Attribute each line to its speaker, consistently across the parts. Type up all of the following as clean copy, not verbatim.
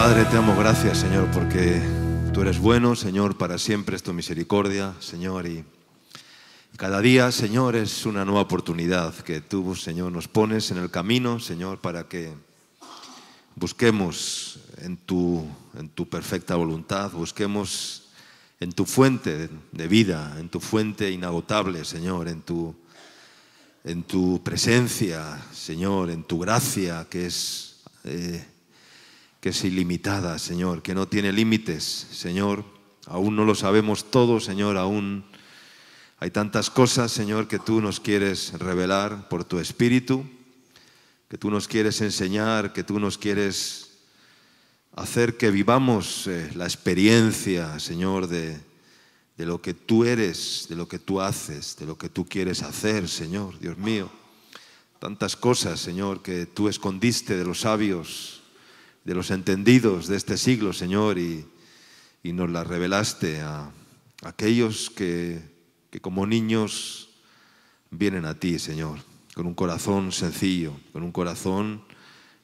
Speaker 1: Padre, te damos gracias, Señor, porque tú eres bueno, Señor, para siempre es tu misericordia, Señor, y cada día, Señor, es una nueva oportunidad que tú, Señor, nos pones en el camino, Señor, para que busquemos en tu perfecta voluntad, busquemos en tu fuente de vida, en tu fuente inagotable, Señor, en tu presencia, Señor, en tu gracia que es ilimitada, Señor, que no tiene límites, Señor. Aún no lo sabemos todo, Señor, aún hay tantas cosas, Señor, que tú nos quieres revelar por tu Espíritu, que tú nos quieres enseñar, que tú nos quieres hacer que vivamos la experiencia, Señor, de lo que tú eres, de lo que tú haces, de lo que tú quieres hacer, Señor, Dios mío. Tantas cosas, Señor, que tú escondiste de los sabios, de los entendidos de este siglo, Señor, y nos las revelaste a aquellos que como niños vienen a ti, Señor, con un corazón sencillo, con un corazón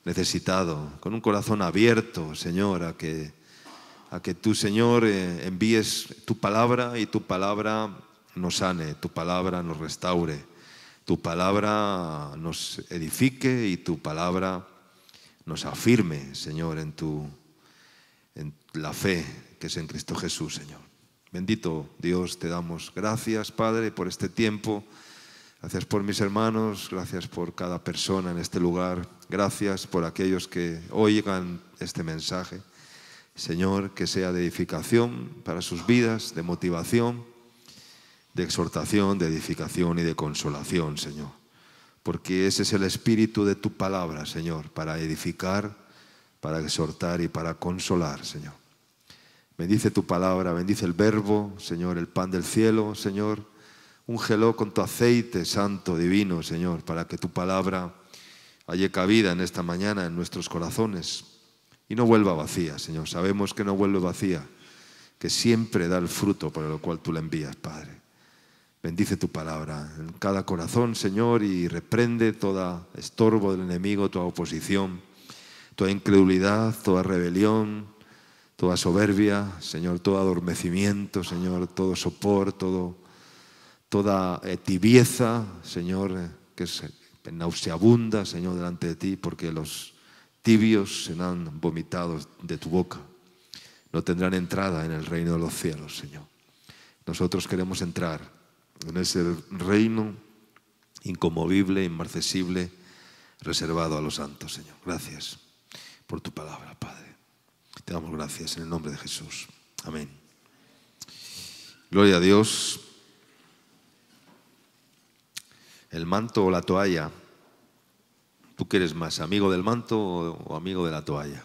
Speaker 1: necesitado, con un corazón abierto, Señor, a que tú, Señor, envíes tu palabra y tu palabra nos sane, tu palabra nos restaure, tu palabra nos edifique y tu palabra nos afirme, Señor, en la fe que es en Cristo Jesús, Señor. Bendito Dios, te damos gracias, Padre, por este tiempo. Gracias por mis hermanos, gracias por cada persona en este lugar. Gracias por aquellos que oigan este mensaje. Señor, que sea de edificación para sus vidas, de motivación, de exhortación, de edificación y de consolación, Señor. Porque ese es el espíritu de tu palabra, Señor, para edificar, para exhortar y para consolar, Señor. Bendice tu palabra, bendice el verbo, Señor, el pan del cielo, Señor. Úngelo con tu aceite santo, divino, Señor, para que tu palabra halle cabida en esta mañana en nuestros corazones y no vuelva vacía, Señor. Sabemos que no vuelve vacía, que siempre da el fruto para lo cual tú la envías, Padre. Bendice tu palabra en cada corazón, Señor, y reprende todo estorbo del enemigo, toda oposición, toda incredulidad, toda rebelión, toda soberbia, Señor, todo adormecimiento, Señor, todo sopor, toda tibieza, Señor, que es nauseabunda, Señor, delante de ti, porque los tibios serán vomitados de tu boca. No tendrán entrada en el reino de los cielos, Señor. Nosotros queremos entrar en ese reino inconmovible, inmarcesible, reservado a los santos, Señor. Gracias por tu palabra, Padre. Te damos gracias en el nombre de Jesús. Amén. Gloria a Dios. El manto o la toalla. ¿Tú qué eres más, amigo del manto o amigo de la toalla?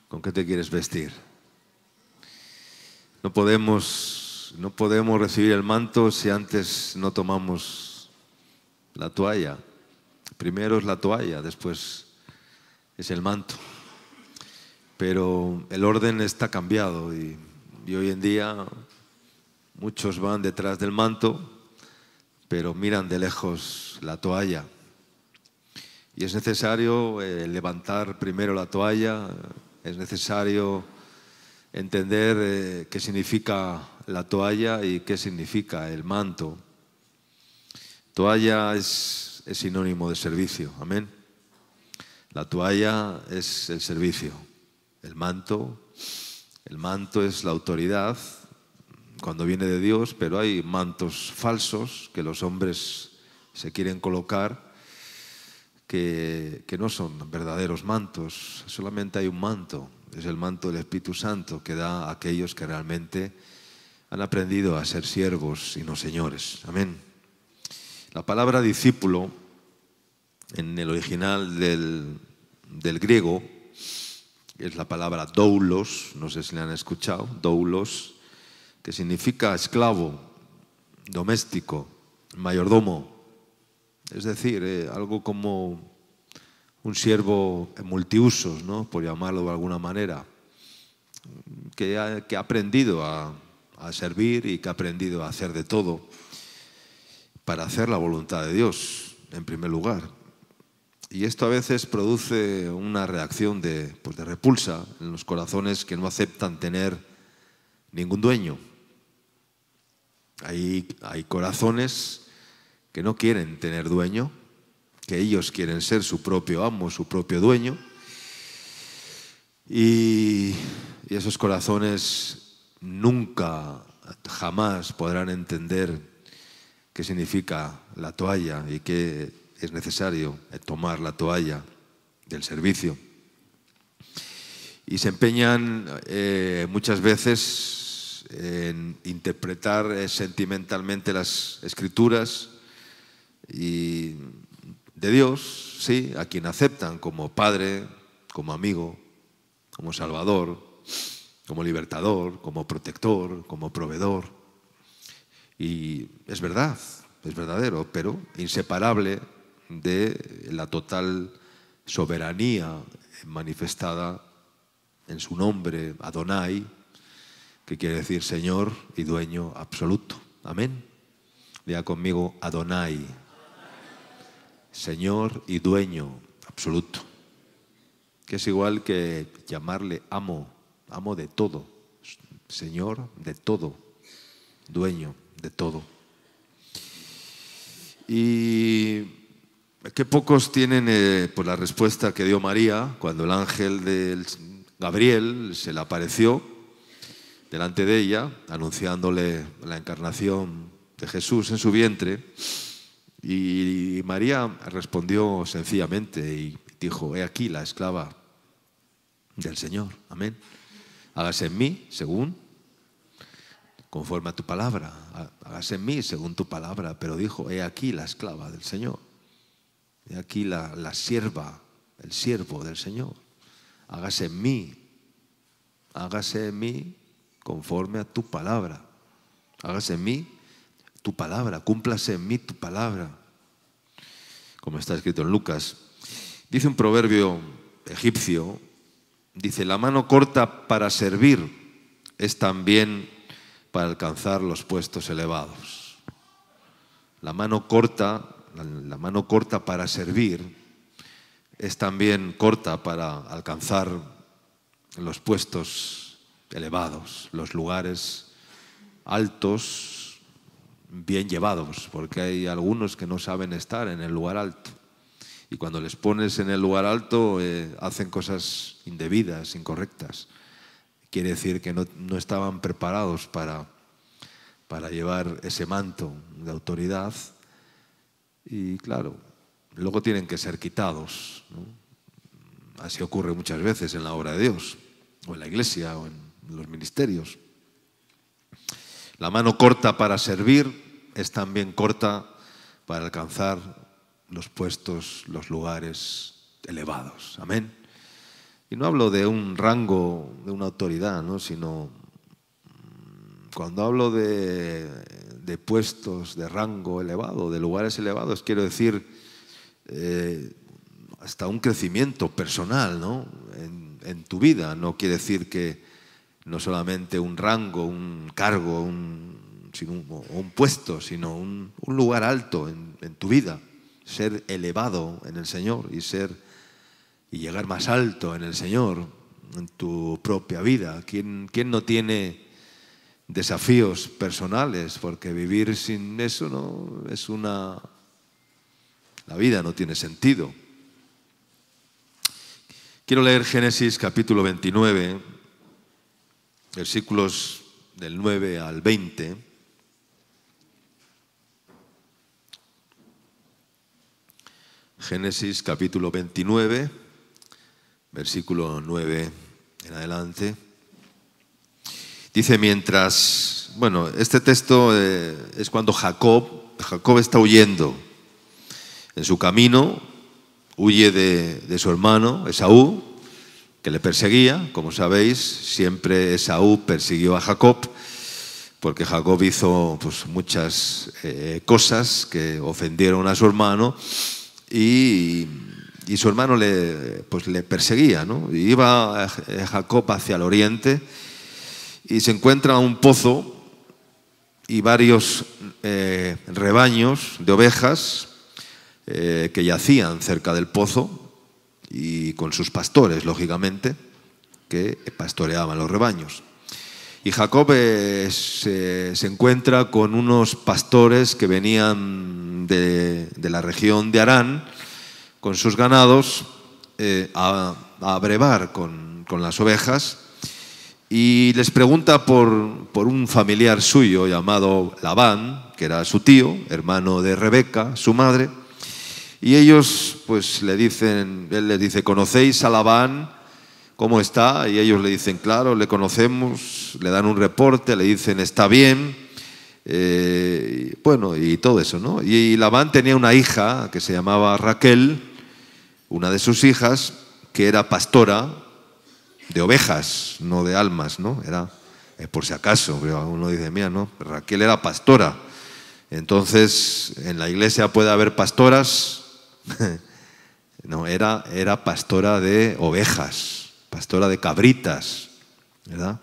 Speaker 1: ¿Con qué te quieres vestir? No podemos recibir el manto si antes no tomamos la toalla. Primero es la toalla, después es el manto. Pero el orden está cambiado y hoy en día muchos van detrás del manto, pero miran de lejos la toalla. Y es necesario levantar primero la toalla, es necesario entender qué significa la toalla y qué significa el manto. Toalla es sinónimo de servicio, amén. La toalla es el servicio. El manto es la autoridad cuando viene de Dios, pero hay mantos falsos que los hombres se quieren colocar que no son verdaderos mantos. Solamente hay un manto. Es el manto del Espíritu Santo que da a aquellos que realmente han aprendido a ser siervos y no señores. Amén. La palabra discípulo, en el original del griego, es la palabra doulos, no sé si la han escuchado, doulos, que significa esclavo, doméstico, mayordomo. Es decir, algo como un siervo multiusos, ¿no?, por llamarlo de alguna manera, que ha aprendido a servir y que ha aprendido a hacer de todo para hacer la voluntad de Dios, en primer lugar. Y esto a veces produce una reacción de repulsa en los corazones que no aceptan tener ningún dueño. Hay corazones que no quieren tener dueño, que ellos quieren ser su propio amo, su propio dueño. Y esos corazones nunca, jamás podrán entender qué significa la toalla y qué es necesario tomar la toalla del servicio. Y se empeñan muchas veces en interpretar sentimentalmente las Escrituras y de Dios, sí, a quien aceptan como Padre, como amigo, como Salvador, como libertador, como protector, como proveedor. Y es verdad, es verdadero, pero inseparable de la total soberanía manifestada en su nombre, Adonai, que quiere decir Señor y dueño absoluto. Amén. Diga conmigo, Adonai, Señor y dueño absoluto, que es igual que llamarle amo, amo de todo, Señor de todo, dueño de todo. Y qué pocos tienen pues la respuesta que dio María cuando el ángel de Gabriel se le apareció delante de ella, anunciándole la encarnación de Jesús en su vientre. Y María respondió sencillamente y dijo: he aquí la esclava del Señor. Amén. Hágase en mí según, conforme a tu palabra. Hágase en mí según tu palabra. Pero dijo: he aquí la esclava del Señor. He aquí la sierva, el siervo del Señor. Hágase en mí conforme a tu palabra. Hágase en mí tu palabra, cúmplase en mí tu palabra. Como está escrito en Lucas. Dice un proverbio egipcio, dice: la mano corta para servir es también para alcanzar los puestos elevados. La mano corta para servir es también corta para alcanzar los puestos elevados, los lugares altos, bien llevados, porque hay algunos que no saben estar en el lugar alto. Y cuando les pones en el lugar alto, hacen cosas indebidas, incorrectas. Quiere decir que no estaban preparados para llevar ese manto de autoridad. Y claro, luego tienen que ser quitados, ¿no? Así ocurre muchas veces en la obra de Dios, o en la iglesia, o en los ministerios. La mano corta para servir es también corta para alcanzar los puestos, los lugares elevados. Amén. Y no hablo de un rango, de una autoridad, ¿no? Sino cuando hablo de puestos, de rango elevado, de lugares elevados, quiero decir hasta un crecimiento personal, ¿no? en tu vida. No quiere decir que no solamente un rango, un cargo, un puesto, sino un lugar alto en tu vida. Ser elevado en el Señor y llegar más alto en el Señor, en tu propia vida. ¿Quién no tiene desafíos personales? Porque vivir sin eso no es la vida no tiene sentido. Quiero leer Génesis capítulo 29, versículos del 9 al 20. Génesis capítulo 29, versículo 9 en adelante. Dice: este texto es cuando Jacob está huyendo. En su camino huye de su hermano Esaú, que le perseguía. Como sabéis, siempre Esaú persiguió a Jacob, porque Jacob hizo pues, muchas cosas que ofendieron a su hermano, y su hermano le perseguía, ¿no? Y iba Jacob hacia el oriente y se encuentra un pozo y varios rebaños de ovejas que yacían cerca del pozo y con sus pastores, lógicamente, que pastoreaban los rebaños. Y Jacob se encuentra con unos pastores que venían de la región de Harán con sus ganados a brevar con las ovejas, y les pregunta por un familiar suyo llamado Labán, que era su tío, hermano de Rebeca, su madre, y ellos pues él les dice: ¿conocéis a Labán? ¿Cómo está? Y ellos le dicen: claro, le conocemos. Le dan un reporte, le dicen: está bien. Bueno, y todo eso, ¿no? Y Labán tenía una hija que se llamaba Raquel, una de sus hijas, que era pastora de ovejas, no de almas, ¿no? Era, por si acaso, pero uno dice: mira, no, Raquel era pastora. Entonces, en la iglesia puede haber pastoras. No, era pastora de ovejas, pastora de cabritas, ¿verdad?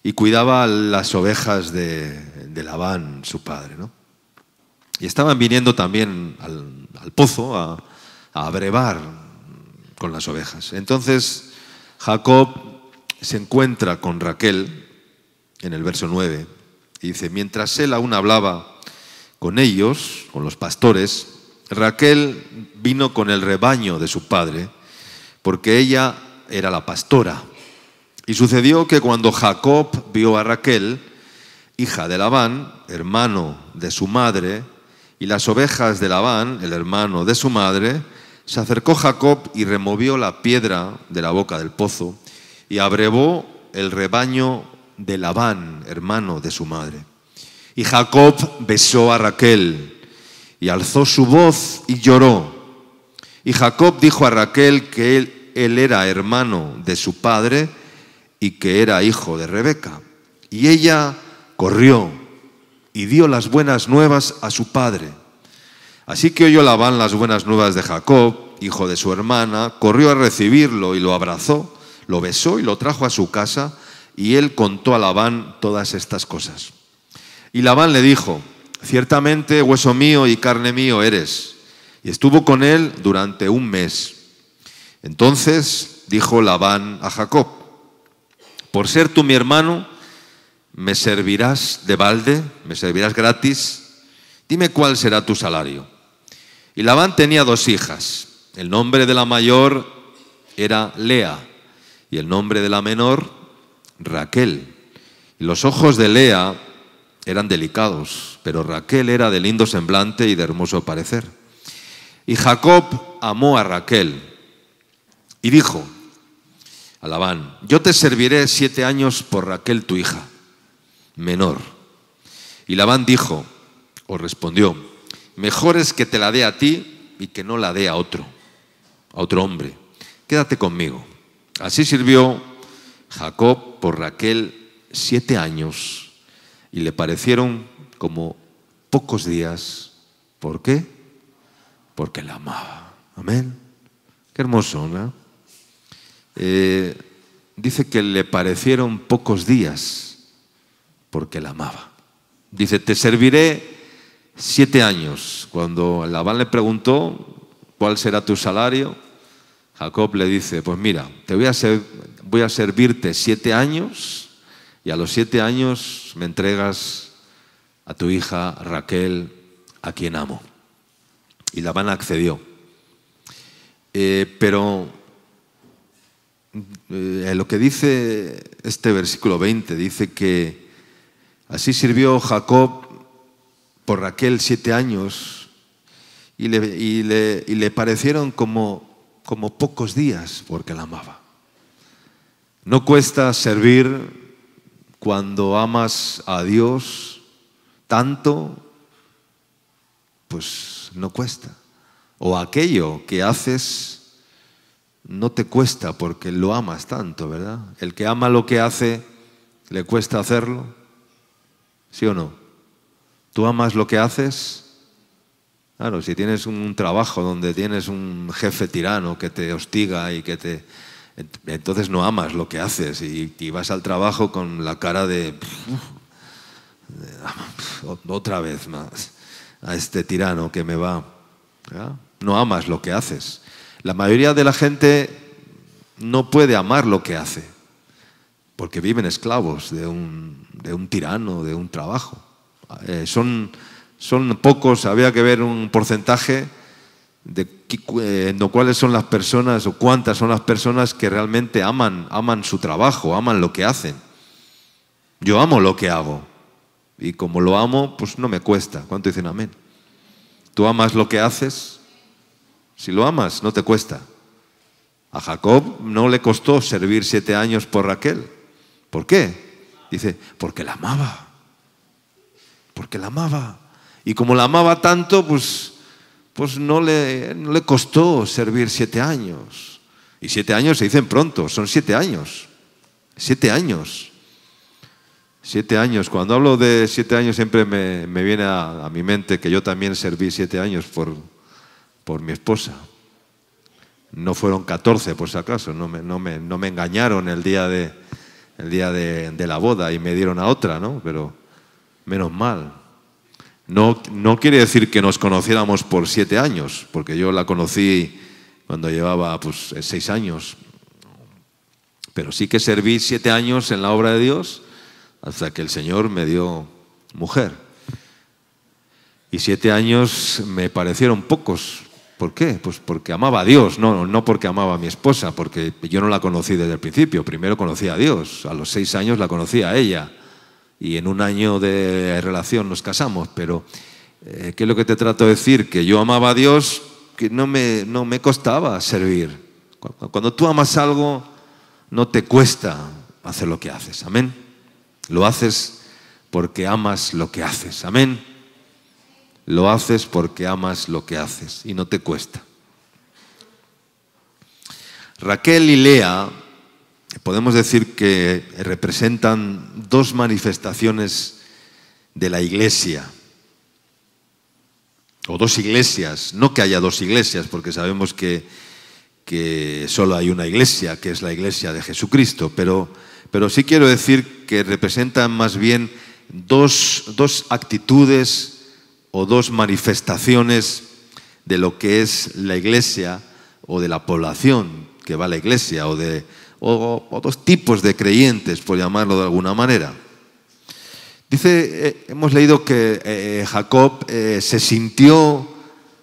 Speaker 1: Y cuidaba las ovejas de Labán, su padre, ¿no? Y estaban viniendo también al pozo a brevar con las ovejas. Entonces Jacob se encuentra con Raquel en el verso 9 y dice: mientras él aún hablaba con ellos, con los pastores, Raquel vino con el rebaño de su padre, porque ella era la pastora. Y sucedió que cuando Jacob vio a Raquel, hija de Labán, hermano de su madre, y las ovejas de Labán, el hermano de su madre, se acercó Jacob y removió la piedra de la boca del pozo y abrevó el rebaño de Labán, hermano de su madre. Y Jacob besó a Raquel y alzó su voz y lloró. Y Jacob dijo a Raquel que él era hermano de su padre y que era hijo de Rebeca. Y ella corrió y dio las buenas nuevas a su padre. Así que oyó Labán las buenas nuevas de Jacob, hijo de su hermana, corrió a recibirlo y lo abrazó, lo besó y lo trajo a su casa, y él contó a Labán todas estas cosas. Y Labán le dijo: ciertamente hueso mío y carne mío eres. Y estuvo con él durante un mes. Entonces dijo Labán a Jacob: por ser tú mi hermano, ¿me servirás de balde? ¿Me servirás gratis? Dime cuál será tu salario. Y Labán tenía 2 hijas. El nombre de la mayor era Lea y el nombre de la menor Raquel. Y los ojos de Lea eran delicados, pero Raquel era de lindo semblante y de hermoso parecer. Y Jacob amó a Raquel y dijo a Labán: yo te serviré 7 años por Raquel tu hija menor. Y Labán dijo, o respondió: mejor es que te la dé a ti y que no la dé a otro hombre. Quédate conmigo. Así sirvió Jacob por Raquel 7 años y le parecieron como pocos días. ¿Por qué? Porque la amaba. Amén. Qué hermoso, ¿no? Dice que le parecieron pocos días porque la amaba. Dice: te serviré 7 años. Cuando Labán le preguntó cuál será tu salario, Jacob le dice: pues mira, voy a servirte 7 años y a los 7 años me entregas a tu hija Raquel, a quien amo. Y Labán accedió. Pero lo que dice este versículo 20, dice que así sirvió Jacob por Raquel 7 años y le parecieron como pocos días porque la amaba. No cuesta servir cuando amas a Dios tanto, pues no cuesta. O aquello que haces no te cuesta porque lo amas tanto, ¿verdad? El que ama lo que hace, ¿le cuesta hacerlo? ¿Sí o no? ¿Tú amas lo que haces? Claro, si tienes un trabajo donde tienes un jefe tirano que te hostiga y entonces no amas lo que haces y vas al trabajo con la cara de otra vez más a este tirano que me va ¿verdad? No amas lo que haces. La mayoría de la gente no puede amar lo que hace, porque viven esclavos de un tirano, de un trabajo. Son pocos, había que ver un porcentaje de cuáles son las personas o cuántas son las personas que realmente aman su trabajo, aman lo que hacen. Yo amo lo que hago y como lo amo, pues no me cuesta. ¿Cuánto dicen amén? ¿Tú amas lo que haces? Si lo amas, no te cuesta. A Jacob no le costó servir 7 años por Raquel. ¿Por qué? Dice, porque la amaba. Porque la amaba. Y como la amaba tanto, pues no le costó servir 7 años. Y 7 años se dicen pronto, son 7 años. 7 años. 7 años. Cuando hablo de 7 años siempre me viene a mi mente que yo también serví 7 años por mi esposa. No fueron 14 por si acaso, no me engañaron el día de la boda y me dieron a otra, ¿no? Pero menos mal. No quiere decir que nos conociéramos por 7 años, porque yo la conocí cuando llevaba 6 años. Pero sí que serví 7 años en la obra de Dios hasta que el Señor me dio mujer. Y 7 años me parecieron pocos. ¿Por qué? Pues porque amaba a Dios, no porque amaba a mi esposa, porque yo no la conocí desde el principio. Primero conocí a Dios, a los 6 años la conocí a ella y en un año de relación nos casamos. Pero, ¿qué es lo que te trato de decir? Que yo amaba a Dios, que no me costaba servir. Cuando tú amas algo, no te cuesta hacer lo que haces, amén. Lo haces porque amas lo que haces, amén. Lo haces porque amas lo que haces y no te cuesta. Raquel y Lea, podemos decir que representan 2 manifestaciones de la iglesia. O 2 iglesias, no que haya 2 iglesias, porque sabemos que solo hay una iglesia, que es la iglesia de Jesucristo, pero sí quiero decir que representan más bien dos actitudes o 2 manifestaciones de lo que es la iglesia o de la población que va a la iglesia o 2 tipos de creyentes, por llamarlo de alguna manera. Dice, hemos leído que Jacob se sintió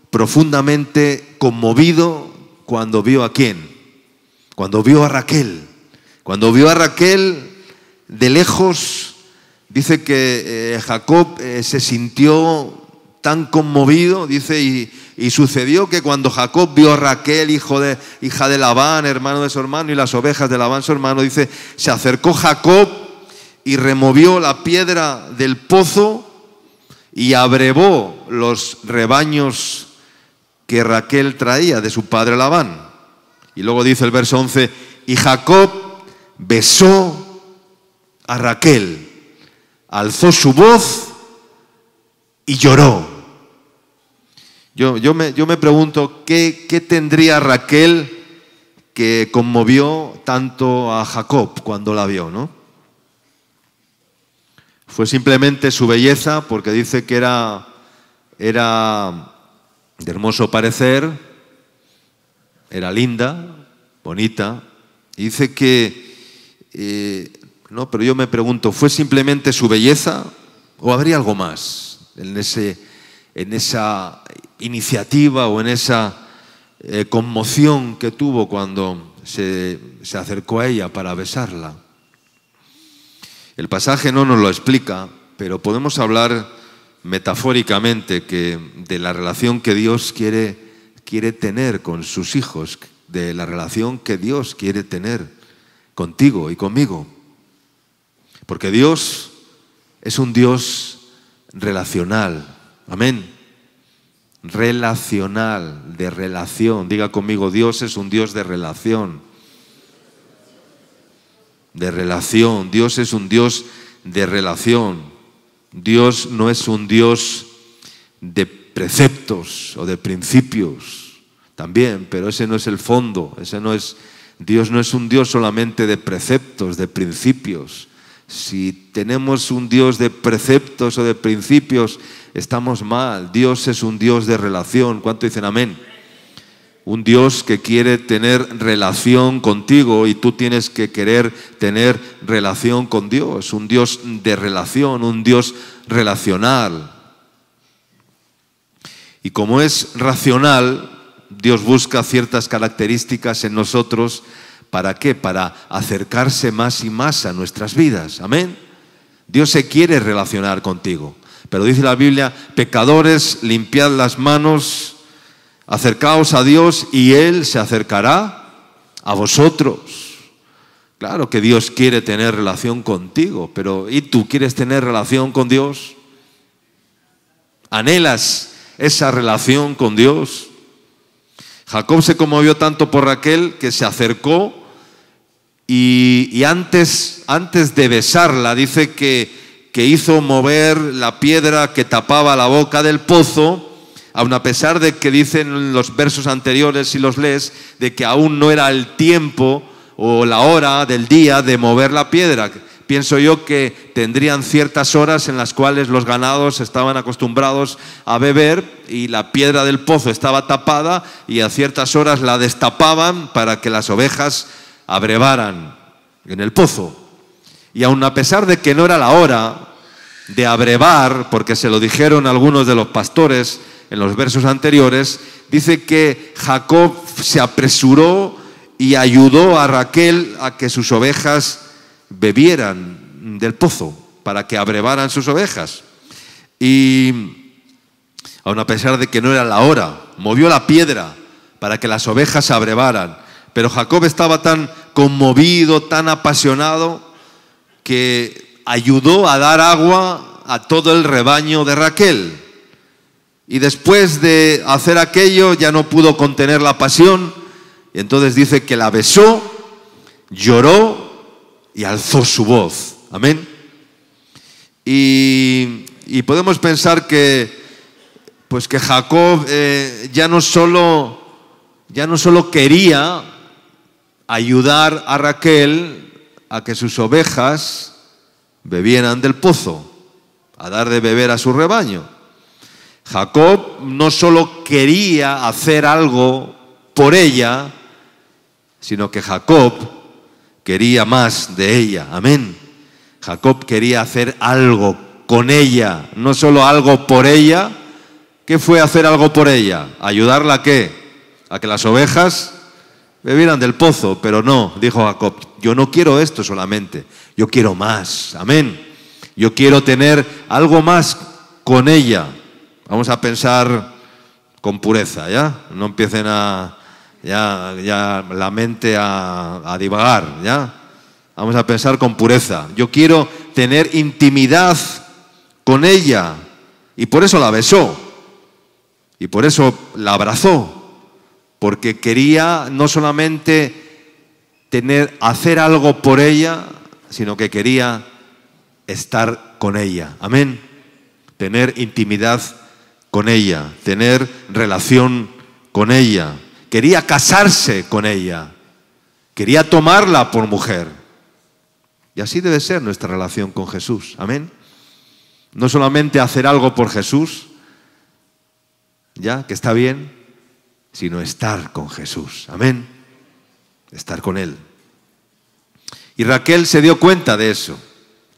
Speaker 1: profundamente conmovido cuando vio a ¿quién? Cuando vio a Raquel. Cuando vio a Raquel de lejos, dice que Jacob se sintió tan conmovido, dice, y sucedió que cuando Jacob vio a Raquel, hija de Labán, hermano de su hermano, y las ovejas de Labán, su hermano, dice, se acercó Jacob y removió la piedra del pozo y abrevó los rebaños que Raquel traía de su padre Labán. Y luego dice el verso 11, y Jacob besó a Raquel, alzó su voz y lloró. Yo me pregunto, ¿qué tendría Raquel que conmovió tanto a Jacob cuando la vio, ¿no? Fue simplemente su belleza, porque dice que era de hermoso parecer, era linda, bonita, y dice que, no, pero yo me pregunto, ¿fue simplemente su belleza o habría algo más en esa iniciativa o en esa conmoción que tuvo cuando se acercó a ella para besarla? El pasaje no nos lo explica, pero podemos hablar metafóricamente de la relación que Dios quiere tener con sus hijos, de la relación que Dios quiere tener contigo y conmigo. Porque Dios es un Dios relacional. Amén. Relacional, de relación. Diga conmigo, Dios es un Dios de relación. De relación. Dios es un Dios de relación. Dios no es un Dios de preceptos o de principios. También, pero ese no es el fondo. Dios no es un Dios solamente de preceptos, de principios. Si tenemos un Dios de preceptos, conceptos o de principios, estamos mal. Dios es un Dios de relación. ¿Cuánto dicen amén? Un Dios que quiere tener relación contigo y tú tienes que querer tener relación con Dios. Un Dios de relación, un Dios relacional. Y como es racional, Dios busca ciertas características en nosotros. ¿Para qué? Para acercarse más y más a nuestras vidas. Amén. Dios se quiere relacionar contigo. Pero dice la Biblia, pecadores, limpiad las manos, acercaos a Dios y Él se acercará a vosotros. Claro que Dios quiere tener relación contigo, pero ¿y tú quieres tener relación con Dios? ¿Anhelas esa relación con Dios? Jacob se conmovió tanto por Raquel que se acercó y antes de besarla dice que hizo mover la piedra que tapaba la boca del pozo, aun a pesar de que dicen los versos anteriores, si los lees, de que aún no era el tiempo o la hora del día de mover la piedra. Pienso yo que tendrían ciertas horas en las cuales los ganados estaban acostumbrados a beber y la piedra del pozo estaba tapada y a ciertas horas la destapaban para que las ovejas abrevaran en el pozo. Y aun a pesar de que no era la hora de abrevar, porque se lo dijeron algunos de los pastores en los versos anteriores, dice que Jacob se apresuró y ayudó a Raquel a que sus ovejas bebieran del pozo, para que abrevaran sus ovejas. Y aun a pesar de que no era la hora, movió la piedra para que las ovejas abrevaran. Pero Jacob estaba tan conmovido, tan apasionado, que ayudó a dar agua a todo el rebaño de Raquel. Y después de hacer aquello ya no pudo contener la pasión, y entonces dice que la besó, lloró y alzó su voz. Amén. Y podemos pensar que Jacob ya no solo quería ayudar a Raquel a que sus ovejas bebieran del pozo, a dar de beber a su rebaño. Jacob no solo quería hacer algo por ella, sino que Jacob quería más de ella. Amén. Jacob quería hacer algo con ella, no solo algo por ella. ¿Qué fue hacer algo por ella? ¿Ayudarla a qué? A que las ovejas bebieran del pozo. Pero no, dijo Jacob, yo no quiero esto solamente, yo quiero más. Amén. Yo quiero tener algo más con ella. Vamos a pensar con pureza, ¿ya? No empiecen ya la mente a divagar, ¿ya? Vamos a pensar con pureza. Yo quiero tener intimidad con ella. Y por eso la besó. Y por eso la abrazó. Porque quería no solamente hacer algo por ella, sino que quería estar con ella. Amén. Tener intimidad con ella, tener relación con ella. Quería casarse con ella, quería tomarla por mujer. Y así debe ser nuestra relación con Jesús. Amén. No solamente hacer algo por Jesús, ya, que está bien, sino estar con Jesús. Amén. Estar con Él. Y Raquel se dio cuenta de eso.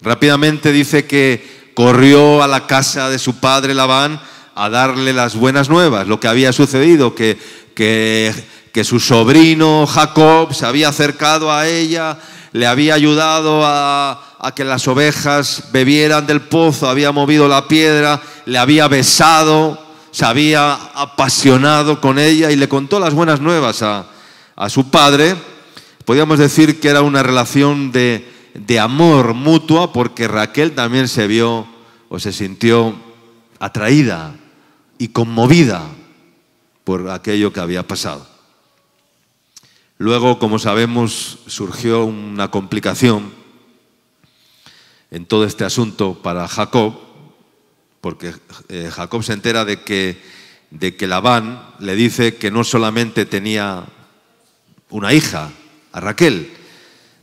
Speaker 1: Rápidamente dice que corrió a la casa de su padre Labán a darle las buenas nuevas, lo que había sucedido, que su sobrino Jacob se había acercado a ella, le había ayudado a que las ovejas bebieran del pozo, había movido la piedra, le había besado, se había apasionado con ella y le contó las buenas nuevas a su padre. Podríamos decir que era una relación de amor mutua, porque Raquel también se vio o se sintió atraída y conmovida por aquello que había pasado. Luego, como sabemos, surgió una complicación en todo este asunto para Jacob, porque Jacob se entera de que Labán le dice que no solamente tenía una hija, a Raquel,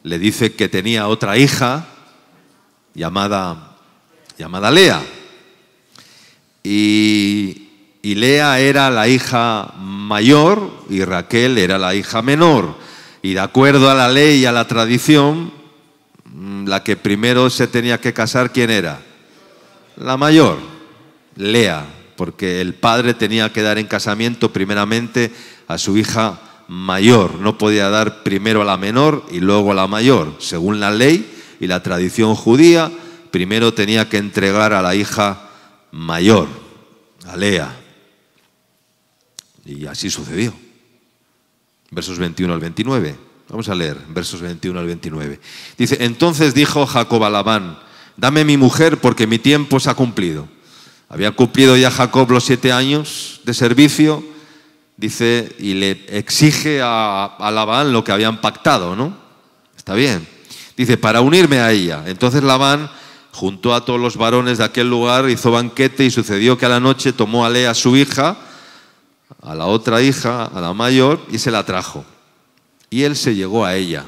Speaker 1: le dice que tenía otra hija llamada llamada Lea. Y Lea era la hija mayor y Raquel era la hija menor. Y de acuerdo a la ley y a la tradición, la que primero se tenía que casar, ¿quién era? La mayor, Lea, porque el padre tenía que dar en casamiento primeramente a su hija mayor. No podía dar primero a la menor y luego a la mayor. Según la ley y la tradición judía, primero tenía que entregar a la hija mayor, a Lea. Y así sucedió. Versos 21 al 29. Vamos a leer versos 21 al 29. Dice: entonces dijo Jacob a Labán: dame mi mujer porque mi tiempo se ha cumplido. Había cumplido ya Jacob los 7 años de servicio, dice, y le exige a Labán lo que habían pactado, ¿no? Está bien. Dice: para unirme a ella. Entonces Labán juntó a todos los varones de aquel lugar, hizo banquete, y sucedió que a la noche tomó a Lea su hija, a la otra hija, a la mayor, y se la trajo. Y él se llegó a ella.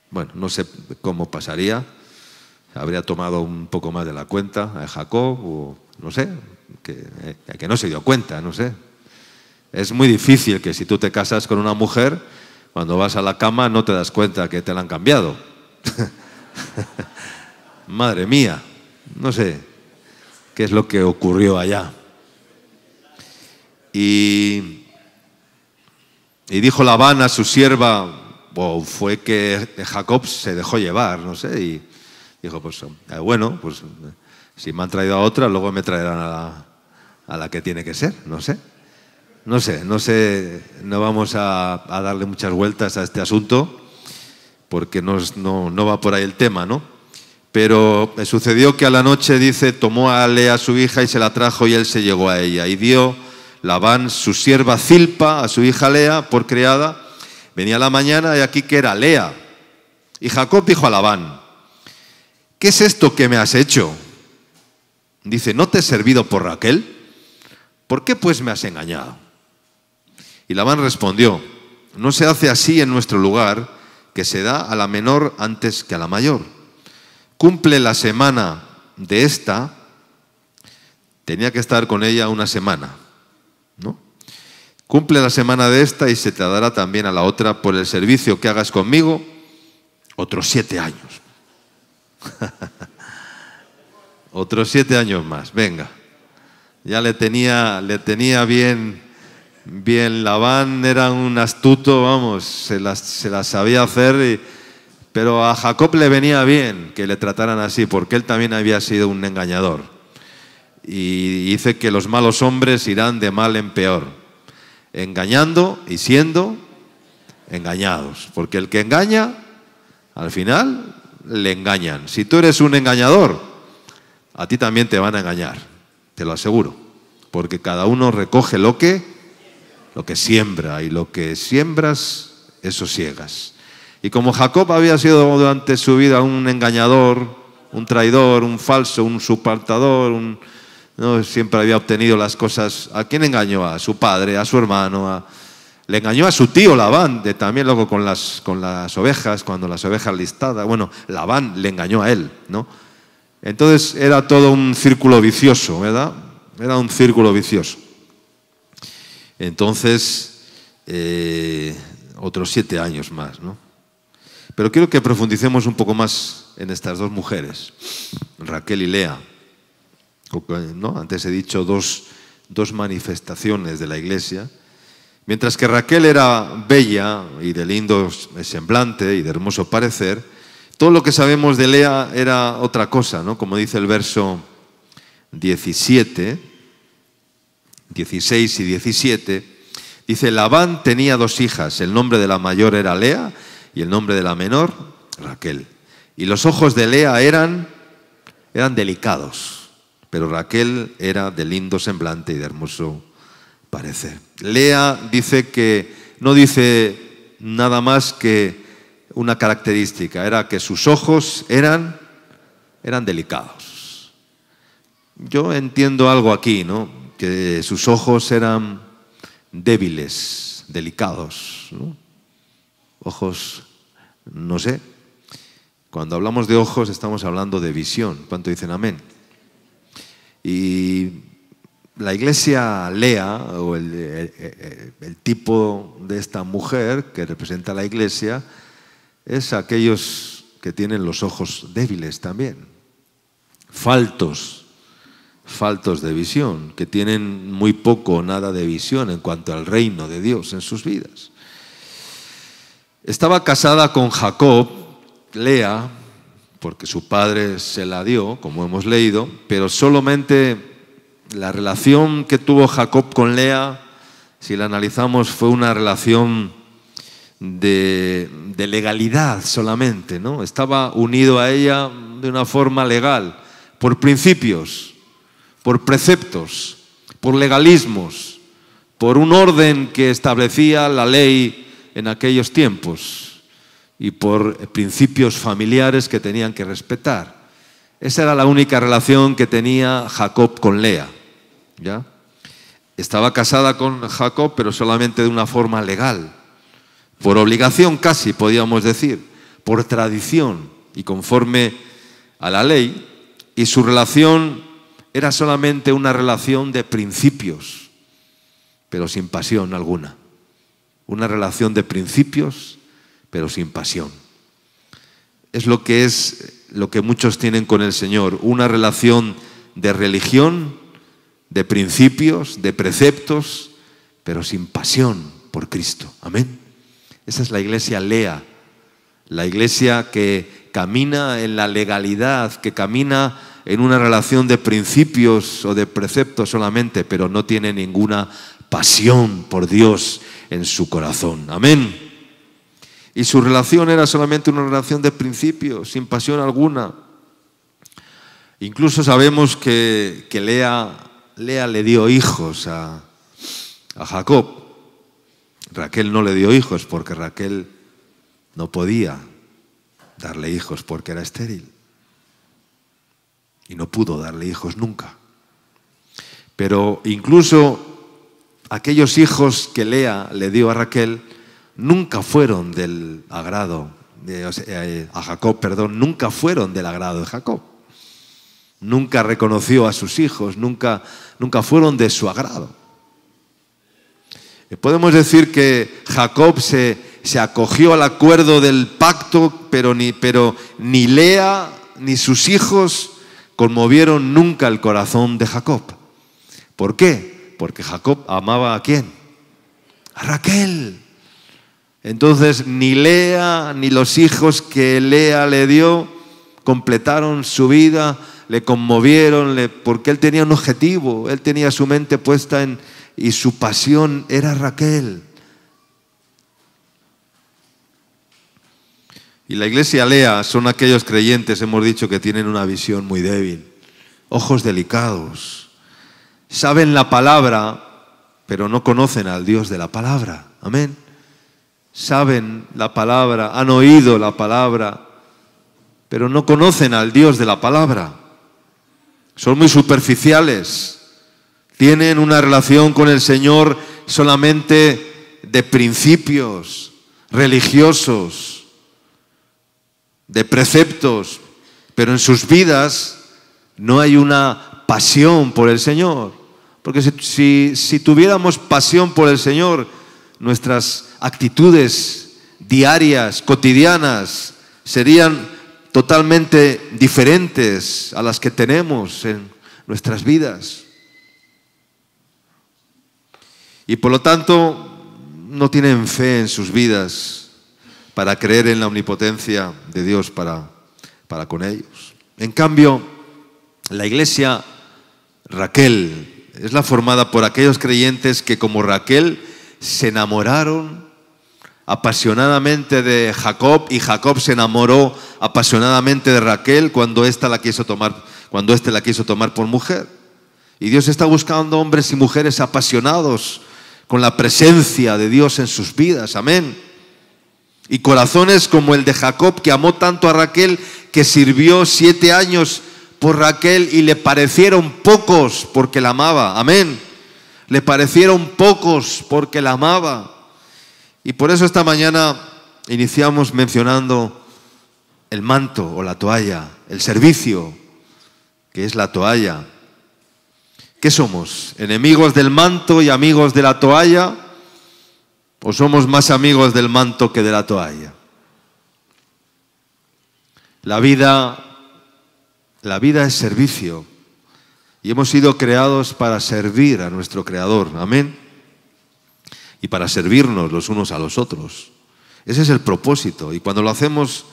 Speaker 1: Bueno, no sé cómo pasaría. Habría tomado un poco más de la cuenta a Jacob, o no sé, que no se dio cuenta, no sé. Es muy difícil que si tú te casas con una mujer, cuando vas a la cama no te das cuenta que te la han cambiado. Madre mía, no sé qué es lo que ocurrió allá. Y dijo Labán a su sierva, o fue que Jacob se dejó llevar, no sé, y dijo, pues bueno, pues si me han traído a otra, luego me traerán a la que tiene que ser, no sé. No vamos a darle muchas vueltas a este asunto, porque no va por ahí el tema, ¿no? Pero sucedió que a la noche, dice, tomó a Lea su hija y se la trajo, y él se llegó a ella. Y dio Labán su sierva Zilpa a su hija Lea por criada. Venía la mañana y aquí que era Lea. Y Jacob dijo a Labán: ¿qué es esto que me has hecho? Dice: ¿no te he servido por Raquel? ¿Por qué pues me has engañado? Y Labán respondió: no se hace así en nuestro lugar, que se da a la menor antes que a la mayor. Cumple la semana de esta, tenía que estar con ella una semana, ¿no? Cumple la semana de esta y se te dará también a la otra por el servicio que hagas conmigo otros 7 años. Otros 7 años más, venga. Ya le tenía bien Labán, era un astuto, vamos, se las sabía hacer, pero a Jacob le venía bien que le trataran así, porque él también había sido un engañador. Y dice que los malos hombres irán de mal en peor, engañando y siendo engañados, porque el que engaña, al final le engañan. Si tú eres un engañador, a ti también te van a engañar, te lo aseguro, porque cada uno recoge lo que siembra, y lo que siembras, eso siegas. Y como Jacob había sido durante su vida un engañador, un traidor, un falso, un subaltador, no siempre había obtenido las cosas. ¿A quién engañó? A su padre, a su hermano, le engañó a su tío Labán, también luego con las ovejas, cuando las ovejas listadas. Bueno, Labán le engañó a él, ¿no? Entonces era todo un círculo vicioso, ¿verdad? Era un círculo vicioso. Entonces, otros 7 años más, ¿no? Pero quiero que profundicemos un poco más en estas dos mujeres, Raquel y Lea, ¿no? Antes he dicho dos manifestaciones de la iglesia. Mientras que Raquel era bella y de lindo semblante y de hermoso parecer, todo lo que sabemos de Lea era otra cosa, ¿no? Como dice el verso 16 y 17, dice: Labán tenía 2 hijas, el nombre de la mayor era Lea y el nombre de la menor, Raquel. Y los ojos de Lea eran delicados, pero Raquel era de lindo semblante y de hermoso parecer. Lea dice que no dice nada más que una característica, era que sus ojos eran delicados. Yo entiendo algo aquí, ¿no? Que sus ojos eran débiles, delicados, ¿no? Ojos, no sé. Cuando hablamos de ojos estamos hablando de visión. ¿Cuánto dicen amén? Y la iglesia Lea, o el tipo de esta mujer que representa a la iglesia, es aquellos que tienen los ojos débiles también, faltos de visión, que tienen muy poco o nada de visión en cuanto al reino de Dios en sus vidas. Estaba casada con Jacob, Lea, porque su padre se la dio, como hemos leído, pero solamente la relación que tuvo Jacob con Lea, si la analizamos, fue una relación de legalidad solamente, ¿no? Estaba unido a ella de una forma legal, por principios, por preceptos, por legalismos, por un orden que establecía la ley en aquellos tiempos y por principios familiares que tenían que respetar. Esa era la única relación que tenía Jacob con Lea, ¿ya? Estaba casada con Jacob, pero solamente de una forma legal, por obligación casi, podríamos decir, por tradición y conforme a la ley, y su relación era solamente una relación de principios, pero sin pasión alguna. Una relación de principios, pero sin pasión. Es lo que muchos tienen con el Señor, una relación de religión, de principios, de preceptos, pero sin pasión por Cristo. Amén. Esa es la iglesia Lea, la iglesia que camina en la legalidad, que camina en una relación de principios o de preceptos solamente, pero no tiene ninguna pasión por Dios en su corazón. Amén. Y su relación era solamente una relación de principios, sin pasión alguna. Incluso sabemos que Lea le dio hijos a Jacob. Raquel no le dio hijos porque Raquel no podía darle hijos porque era estéril. Y no pudo darle hijos nunca. Pero incluso aquellos hijos que Lea le dio a Raquel nunca fueron del agrado a Jacob, nunca fueron del agrado de Jacob. Nunca reconoció a sus hijos, nunca fueron de su agrado. Podemos decir que Jacob se acogió al acuerdo del pacto, pero ni Lea ni sus hijos conmovieron nunca el corazón de Jacob. ¿Por qué? Porque Jacob amaba ¿a quién? A Raquel. Entonces ni Lea ni los hijos que Lea le dio completaron su vida, le conmovieron, porque él tenía un objetivo, él tenía su mente puesta y su pasión era Raquel. Y la iglesia Lea son aquellos creyentes, hemos dicho, que tienen una visión muy débil, ojos delicados, saben la palabra, pero no conocen al Dios de la palabra. Amén. Saben la palabra, han oído la palabra, pero no conocen al Dios de la palabra. Son muy superficiales. Tienen una relación con el Señor solamente de principios religiosos, de preceptos, pero en sus vidas no hay una pasión por el Señor. Porque si tuviéramos pasión por el Señor, nuestras actitudes diarias, cotidianas, serían totalmente diferentes a las que tenemos en nuestras vidas. Y por lo tanto no tienen fe en sus vidas para creer en la omnipotencia de Dios para con ellos. En cambio, la iglesia Raquel es la formada por aquellos creyentes que, como Raquel, se enamoraron apasionadamente de Jacob, y Jacob se enamoró apasionadamente de Raquel cuando éste la quiso tomar por mujer. Y Dios está buscando hombres y mujeres apasionados con la presencia de Dios en sus vidas. Amén. Y corazones como el de Jacob, que amó tanto a Raquel que sirvió 7 años por Raquel y le parecieron pocos porque la amaba. Amén. Le parecieron pocos porque la amaba. Y por eso esta mañana iniciamos mencionando el manto o la toalla, el servicio, que es la toalla. ¿Qué somos? ¿Enemigos del manto y amigos de la toalla? ¿O somos más amigos del manto que de la toalla? La vida es servicio. Y hemos sido creados para servir a nuestro Creador. Amén. Y para servirnos los unos a los otros. Ese es el propósito. Y cuando lo hacemos,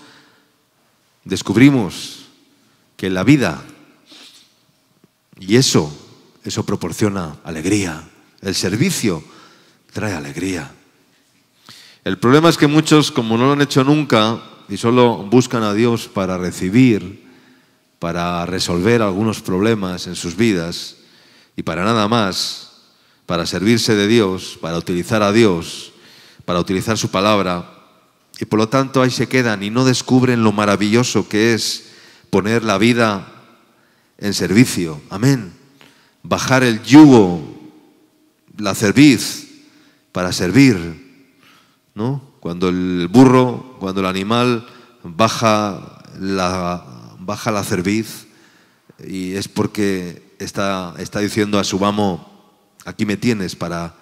Speaker 1: descubrimos que la vida, y eso proporciona alegría. El servicio trae alegría. El problema es que muchos, como no lo han hecho nunca y solo buscan a Dios para recibir, para resolver algunos problemas en sus vidas y para nada más, para servirse de Dios, para utilizar a Dios, para utilizar su palabra, y por lo tanto ahí se quedan y no descubren lo maravilloso que es poner la vida en servicio. Amén. Bajar el yugo, la cerviz, para servir, ¿no? Cuando el burro, cuando el animal baja la cerviz, y es porque está diciendo a su amo: aquí me tienes para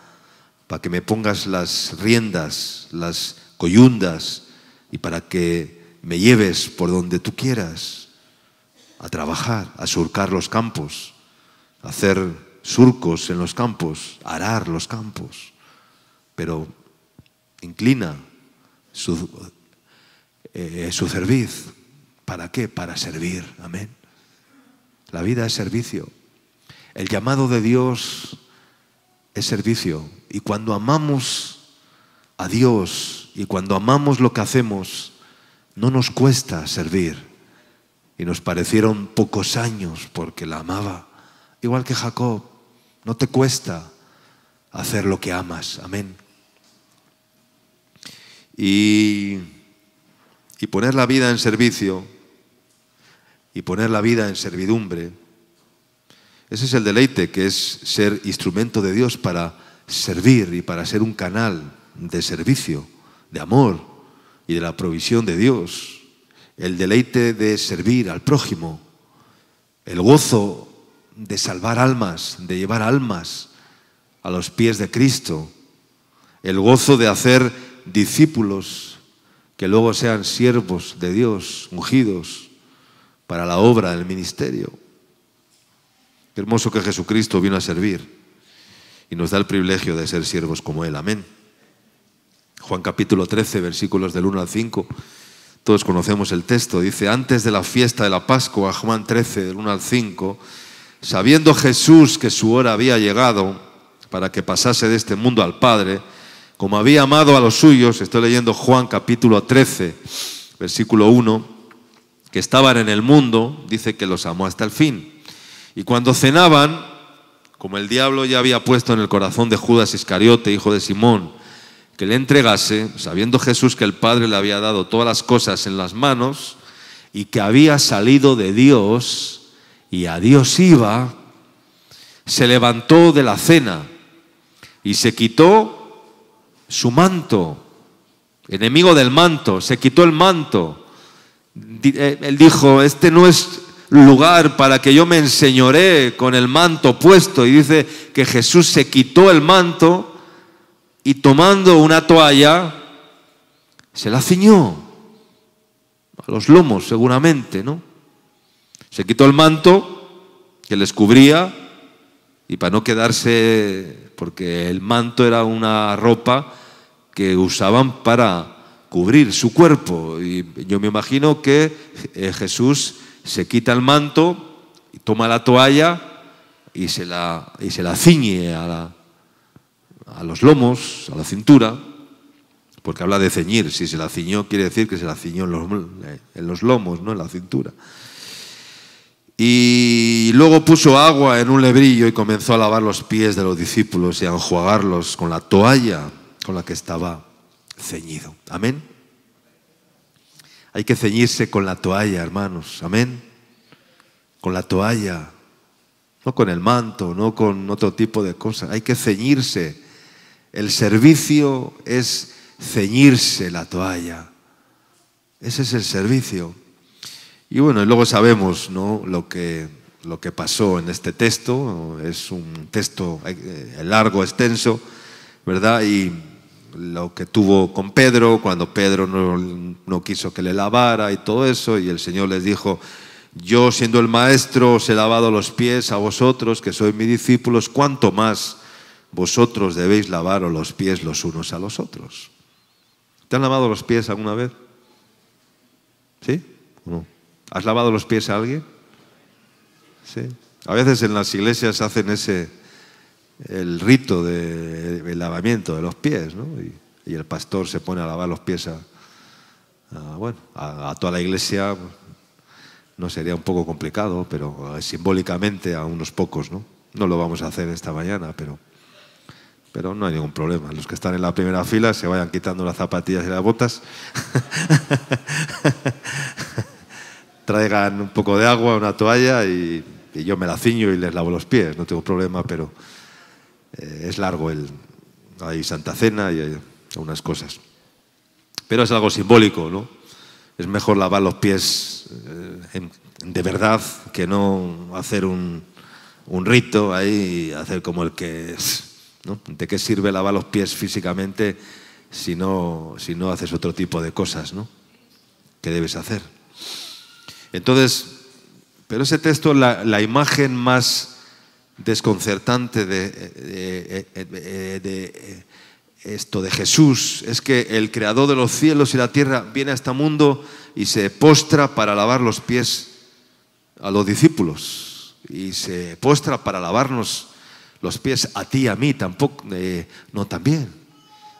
Speaker 1: que me pongas las riendas, las coyundas, y para que me lleves por donde tú quieras, a trabajar, a surcar los campos, a hacer surcos en los campos, a arar los campos. Pero inclina su cerviz. ¿Para qué? Para servir. Amén. La vida es servicio. El llamado de Dios es servicio. Y cuando amamos a Dios y cuando amamos lo que hacemos, no nos cuesta servir. Y nos parecieron pocos años porque la amaba. Igual que Jacob, no te cuesta hacer lo que amas. Amén. Y poner la vida en servicio y poner la vida en servidumbre, ese es el deleite, que es ser instrumento de Dios para servir y para ser un canal de servicio, de amor y de la provisión de Dios. El deleite de servir al prójimo, el gozo de salvar almas, de llevar almas a los pies de Cristo, el gozo de hacer discípulos que luego sean siervos de Dios, ungidos para la obra del ministerio. Qué hermoso que Jesucristo vino a servir y nos da el privilegio de ser siervos como Él. Amén. Juan capítulo 13, versículos del 1 al 5. Todos conocemos el texto. Dice: antes de la fiesta de la Pascua, Juan 13, del 1 al 5, sabiendo Jesús que su hora había llegado para que pasase de este mundo al Padre, como había amado a los suyos, estoy leyendo Juan capítulo 13, versículo 1, que estaban en el mundo, dice que los amó hasta el fin. Y cuando cenaban, como el diablo ya había puesto en el corazón de Judas Iscariote, hijo de Simón, que le entregase, sabiendo Jesús que el Padre le había dado todas las cosas en las manos y que había salido de Dios y a Dios iba, se levantó de la cena y se quitó su manto, enemigo del manto, se quitó el manto. Él dijo: este no es lugar para que yo me enseñoree con el manto puesto. Y dice que Jesús se quitó el manto y tomando una toalla se la ciñó a los lomos, seguramente, ¿no? Se quitó el manto que les cubría, y para no quedarse, porque el manto era una ropa que usaban para cubrir su cuerpo, y yo me imagino que Jesús se quita el manto y toma la toalla y se la ciñe a los lomos, a la cintura, porque habla de ceñir. Si se la ciñó, quiere decir que se la ciñó en los lomos, no en la cintura. Y luego puso agua en un lebrillo y comenzó a lavar los pies de los discípulos y a enjuagarlos con la toalla con la que estaba ceñido. Amén. Hay que ceñirse con la toalla, hermanos. Amén. Con la toalla, no con el manto, no con otro tipo de cosas. Hay que ceñirse. El servicio es ceñirse la toalla. Ese es el servicio. Y bueno, y luego sabemos, ¿no?, lo que lo que pasó en este texto. Es un texto largo, extenso, ¿verdad? Y lo que tuvo con Pedro, cuando Pedro no quiso que le lavara y todo eso, y el Señor les dijo: yo, siendo el maestro, os he lavado los pies a vosotros, que sois mis discípulos, cuánto más vosotros debéis lavaros los pies los unos a los otros. ¿Te han lavado los pies alguna vez? ¿Sí? ¿O no? ¿Has lavado los pies a alguien? Sí. A veces en las iglesias hacen el rito del lavamiento de los pies, ¿no? Y el pastor se pone a lavar los pies a toda la iglesia. No sería un poco complicado, pero simbólicamente a unos pocos, ¿no? No lo vamos a hacer esta mañana, pero no hay ningún problema. Los que están en la primera fila se vayan quitando las zapatillas y las botas. Traigan un poco de agua, una toalla y yo me la ciño y les lavo los pies. No tengo problema, pero es largo. Hay Santa Cena y hay unas cosas. Pero es algo simbólico, ¿no? Es mejor lavar los pies de verdad que no hacer un rito ahí y hacer como el que es, ¿no? ¿De qué sirve lavar los pies físicamente si no haces otro tipo de cosas, ¿no? ¿Qué debes hacer? Entonces, pero ese texto, la imagen más desconcertante de Jesús es que el creador de los cielos y la tierra viene a este mundo y se postra para lavar los pies a los discípulos, y se postra para lavarnos los pies a ti y a mí también.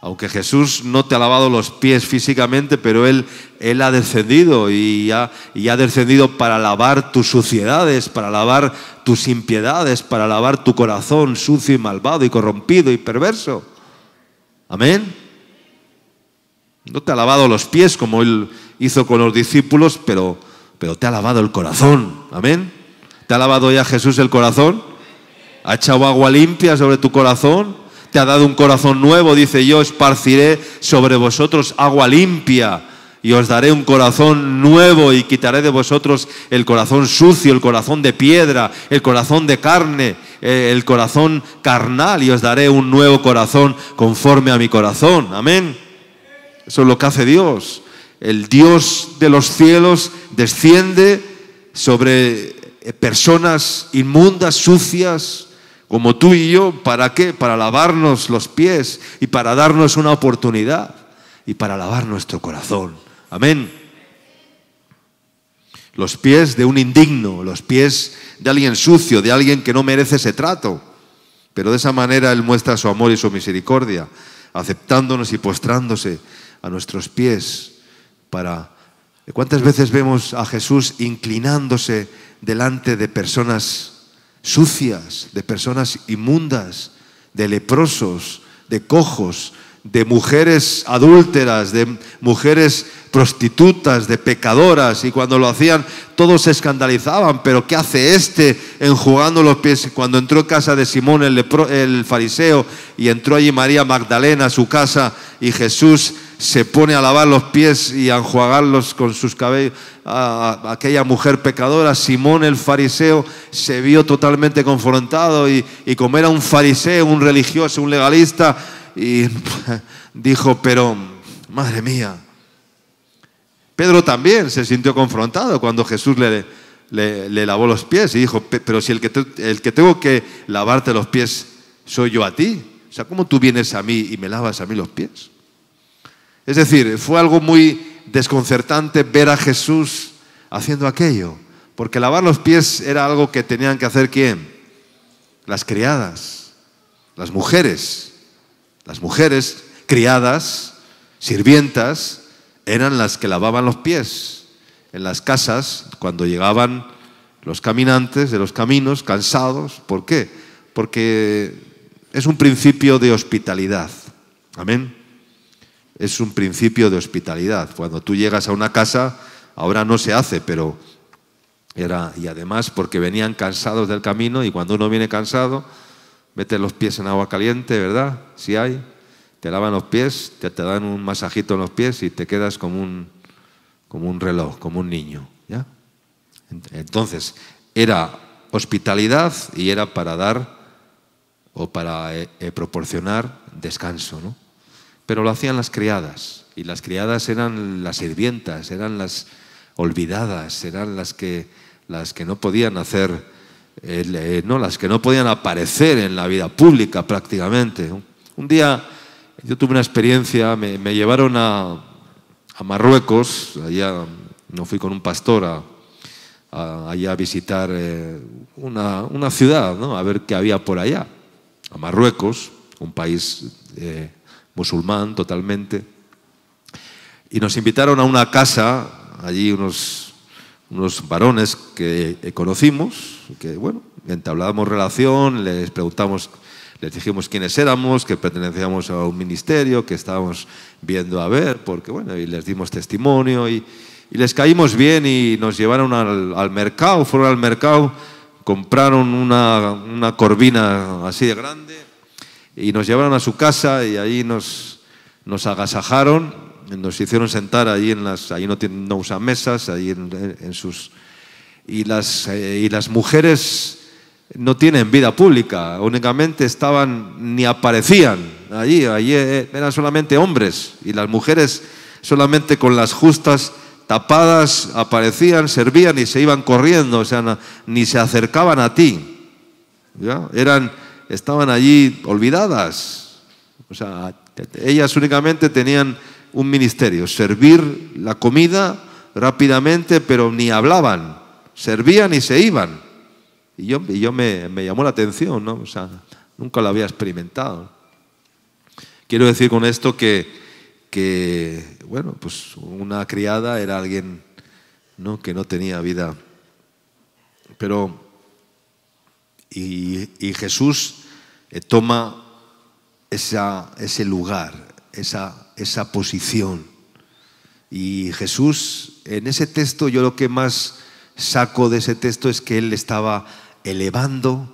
Speaker 1: Aunque Jesús no te ha lavado los pies físicamente, pero Él ha descendido y ha descendido para lavar tus suciedades, para lavar tus impiedades, para lavar tu corazón sucio y malvado y corrompido y perverso. Amén. No te ha lavado los pies como Él hizo con los discípulos, pero te ha lavado el corazón. Amén. ¿Te ha lavado ya Jesús el corazón? ¿Ha echado agua limpia sobre tu corazón? ¿Te ha dado un corazón nuevo? Dice: yo esparciré sobre vosotros agua limpia y os daré un corazón nuevo, y quitaré de vosotros el corazón sucio, el corazón de piedra, el corazón de carne, el corazón carnal, y os daré un nuevo corazón conforme a mi corazón. Amén. Eso es lo que hace Dios. El Dios de los cielos desciende sobre personas inmundas, sucias, como tú y yo. ¿Para qué? Para lavarnos los pies y para darnos una oportunidad y para lavar nuestro corazón. Amén. Los pies de un indigno, los pies de alguien sucio, de alguien que no merece ese trato. Pero de esa manera Él muestra su amor y su misericordia, aceptándonos y postrándose a nuestros pies. ¿Cuántas veces vemos a Jesús inclinándose delante de personas sucias, de personas inmundas, de leprosos, de cojos, de mujeres adúlteras, de mujeres prostitutas, de pecadoras? Y cuando lo hacían, todos se escandalizaban. ¿Pero qué hace este enjugando los pies? Cuando entró en casa de Simón el fariseo, y entró allí María Magdalena a su casa, y Jesús se pone a lavar los pies y a enjuagarlos con sus cabellos a aquella mujer pecadora, Simón el fariseo se vio totalmente confrontado, y como era un fariseo, un religioso, un legalista, y dijo: pero madre mía. Pedro también se sintió confrontado cuando Jesús le lavó los pies, y dijo: pero si el que tengo que lavarte los pies soy yo a ti. O sea, ¿cómo tú vienes a mí y me lavas a mí los pies? Es decir, fue algo muy desconcertante ver a Jesús haciendo aquello, porque lavar los pies era algo que tenían que hacer ¿quién? Las criadas, las mujeres criadas, sirvientas, eran las que lavaban los pies en las casas cuando llegaban los caminantes de los caminos cansados. ¿Por qué? Porque es un principio de hospitalidad. Amén. Es un principio de hospitalidad. Cuando tú llegas a una casa, ahora no se hace, pero era, y además porque venían cansados del camino, y cuando uno viene cansado, mete los pies en agua caliente, ¿verdad? Si hay, te lavan los pies, te dan un masajito en los pies y te quedas como un reloj, como un niño, ¿ya? Entonces, era hospitalidad y era para dar o para proporcionar descanso, ¿no? Pero lo hacían las criadas, y las criadas eran las sirvientas, eran las olvidadas, eran las que no podían hacer, las que no podían aparecer en la vida pública prácticamente. Un día yo tuve una experiencia, me llevaron a Marruecos, allá no fui con un pastor allá a visitar una ciudad, ¿no? A ver qué había por allá, a Marruecos, un país musulmán totalmente, y nos invitaron a una casa, allí unos varones que conocimos, que bueno, entablábamos relación, les preguntamos, les dijimos quiénes éramos, que pertenecíamos a un ministerio, que estábamos viendo a ver, porque bueno, y les dimos testimonio y les caímos bien y nos llevaron al mercado, fueron al mercado, compraron una corvina así de grande y nos llevaron a su casa y ahí nos agasajaron, nos hicieron sentar ahí ahí no usan mesas, ahí en sus... Y las mujeres no tienen vida pública, únicamente ni aparecían allí eran solamente hombres y las mujeres solamente con las justas tapadas aparecían, servían y se iban corriendo, o sea, ni se acercaban a ti, ¿ya? Estaban allí olvidadas, o sea, ellas únicamente tenían un ministerio, servir la comida rápidamente, pero ni hablaban, servían y se iban. Y yo me llamó la atención, ¿no? O sea, nunca lo había experimentado. Quiero decir con esto que bueno, pues una criada era alguien, ¿no?, que no tenía vida. Pero, y Jesús toma ese lugar, esa posición. Y Jesús, en ese texto, yo lo que más saco de ese texto es que Él estaba elevando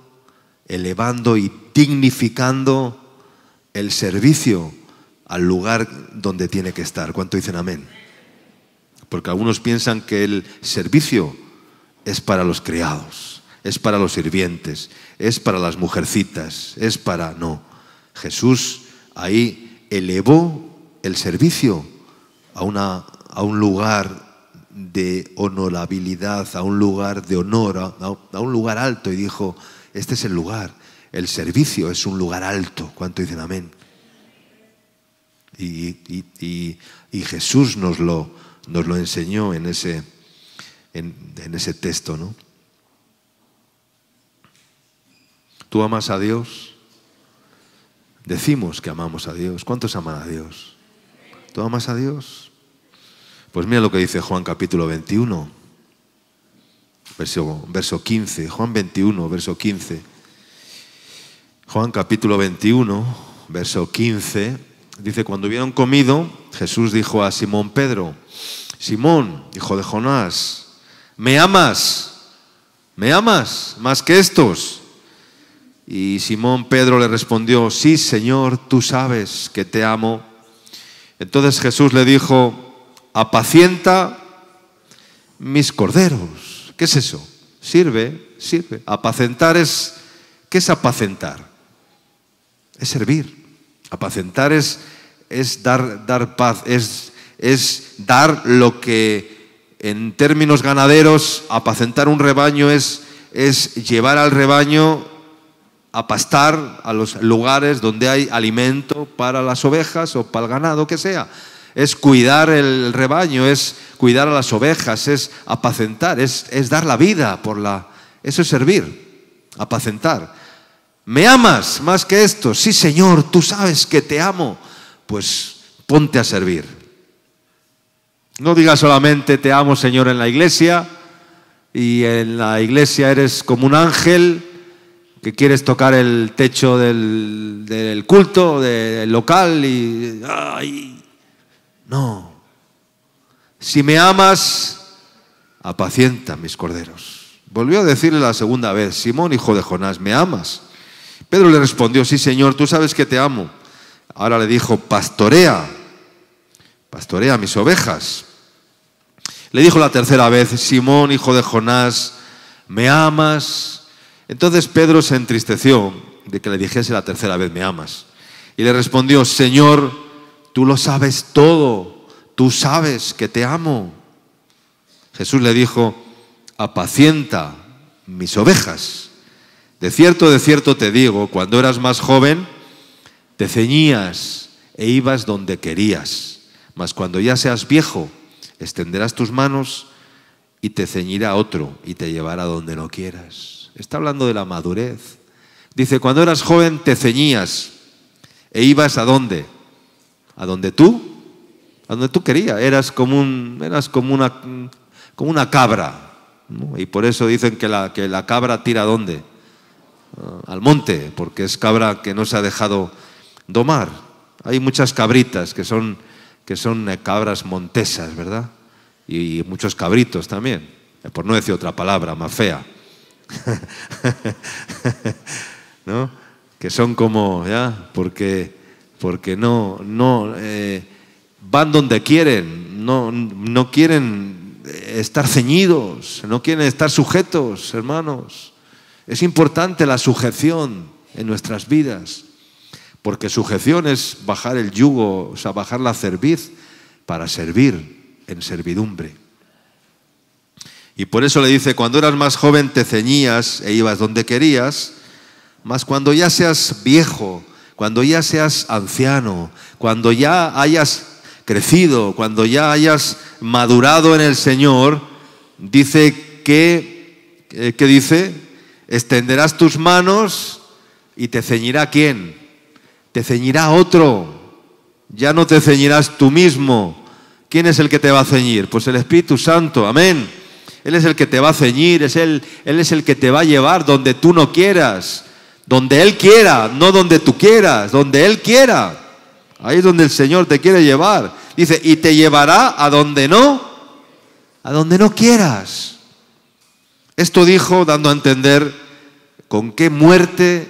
Speaker 1: y dignificando el servicio al lugar donde tiene que estar. ¿Cuánto dicen amén? Porque algunos piensan que el servicio es para los criados, es para los sirvientes, es para las mujercitas, no. Jesús ahí elevó el servicio a un lugar de honorabilidad, a un lugar de honor, a un lugar alto, y dijo, este es el lugar, el servicio es un lugar alto. ¿Cuánto dicen amén? Y Jesús nos lo enseñó en ese texto, ¿no? ¿Tú amas a Dios? Decimos que amamos a Dios. ¿Cuántos aman a Dios? ¿Tú amas a Dios? Pues mira lo que dice Juan capítulo 21, verso 15. Juan 21, verso 15. Juan capítulo 21, verso 15. Dice, cuando hubieron comido, Jesús dijo a Simón Pedro, Simón, hijo de Jonás, ¿me amas? ¿Me amas más que estos? Y Simón Pedro le respondió, sí, Señor, tú sabes que te amo. Entonces Jesús le dijo, apacienta mis corderos. ¿Qué es eso? Sirve. Apacentar ¿qué es apacentar? Es servir. Apacentar es dar paz, es dar lo que en términos ganaderos, apacentar un rebaño es llevar al rebaño a pastar a los lugares donde hay alimento para las ovejas o para el ganado, que sea. Es cuidar el rebaño, es cuidar a las ovejas, es apacentar, es dar la vida eso es servir, apacentar. ¿Me amas más que esto? Sí, Señor, tú sabes que te amo. Pues ponte a servir. No digas solamente te amo, Señor, en la iglesia, y en la iglesia eres como un ángel que quieres tocar el techo del culto, del local y... ¡ay! No. Si me amas, apacienta mis corderos. Volvió a decirle la segunda vez, Simón, hijo de Jonás, ¿me amas? Pedro le respondió, sí, Señor, tú sabes que te amo. Ahora le dijo, pastorea mis ovejas. Le dijo la tercera vez, Simón, hijo de Jonás, ¿me amas? Entonces Pedro se entristeció de que le dijese la tercera vez, ¿me amas? Y le respondió, Señor, tú lo sabes todo, tú sabes que te amo. Jesús le dijo, apacienta mis ovejas. De cierto te digo, cuando eras más joven, te ceñías e ibas donde querías. Mas cuando ya seas viejo, extenderás tus manos y te ceñirá otro y te llevará donde no quieras. Está hablando de la madurez. Dice, cuando eras joven te ceñías e ibas ¿a dónde? A donde tú querías. Eras como una cabra, ¿no? Y por eso dicen que la cabra tira ¿a dónde? Al monte, porque es cabra que no se ha dejado domar. Hay muchas cabritas que son cabras montesas, ¿verdad? Y muchos cabritos también, por no decir otra palabra más fea. ¿No? Que son como, ¿ya? Porque no van donde quieren, no quieren estar ceñidos, no quieren estar sujetos, hermanos. Es importante la sujeción en nuestras vidas, porque sujeción es bajar el yugo, o sea, bajar la cerviz para servir en servidumbre. Y por eso le dice, cuando eras más joven te ceñías e ibas donde querías, mas cuando ya seas viejo, cuando ya seas anciano, cuando ya hayas crecido, cuando ya hayas madurado en el Señor, dice ¿qué dice? Extenderás tus manos y te ceñirá ¿quién? Te ceñirá otro. Ya no te ceñirás tú mismo. ¿Quién es el que te va a ceñir? Pues el Espíritu Santo, amén. Él es el que te va a ceñir, Él es el que te va a llevar donde tú no quieras, donde Él quiera, no donde tú quieras, donde Él quiera. Ahí es donde el Señor te quiere llevar. Dice, y te llevará a donde no quieras. Esto dijo dando a entender con qué muerte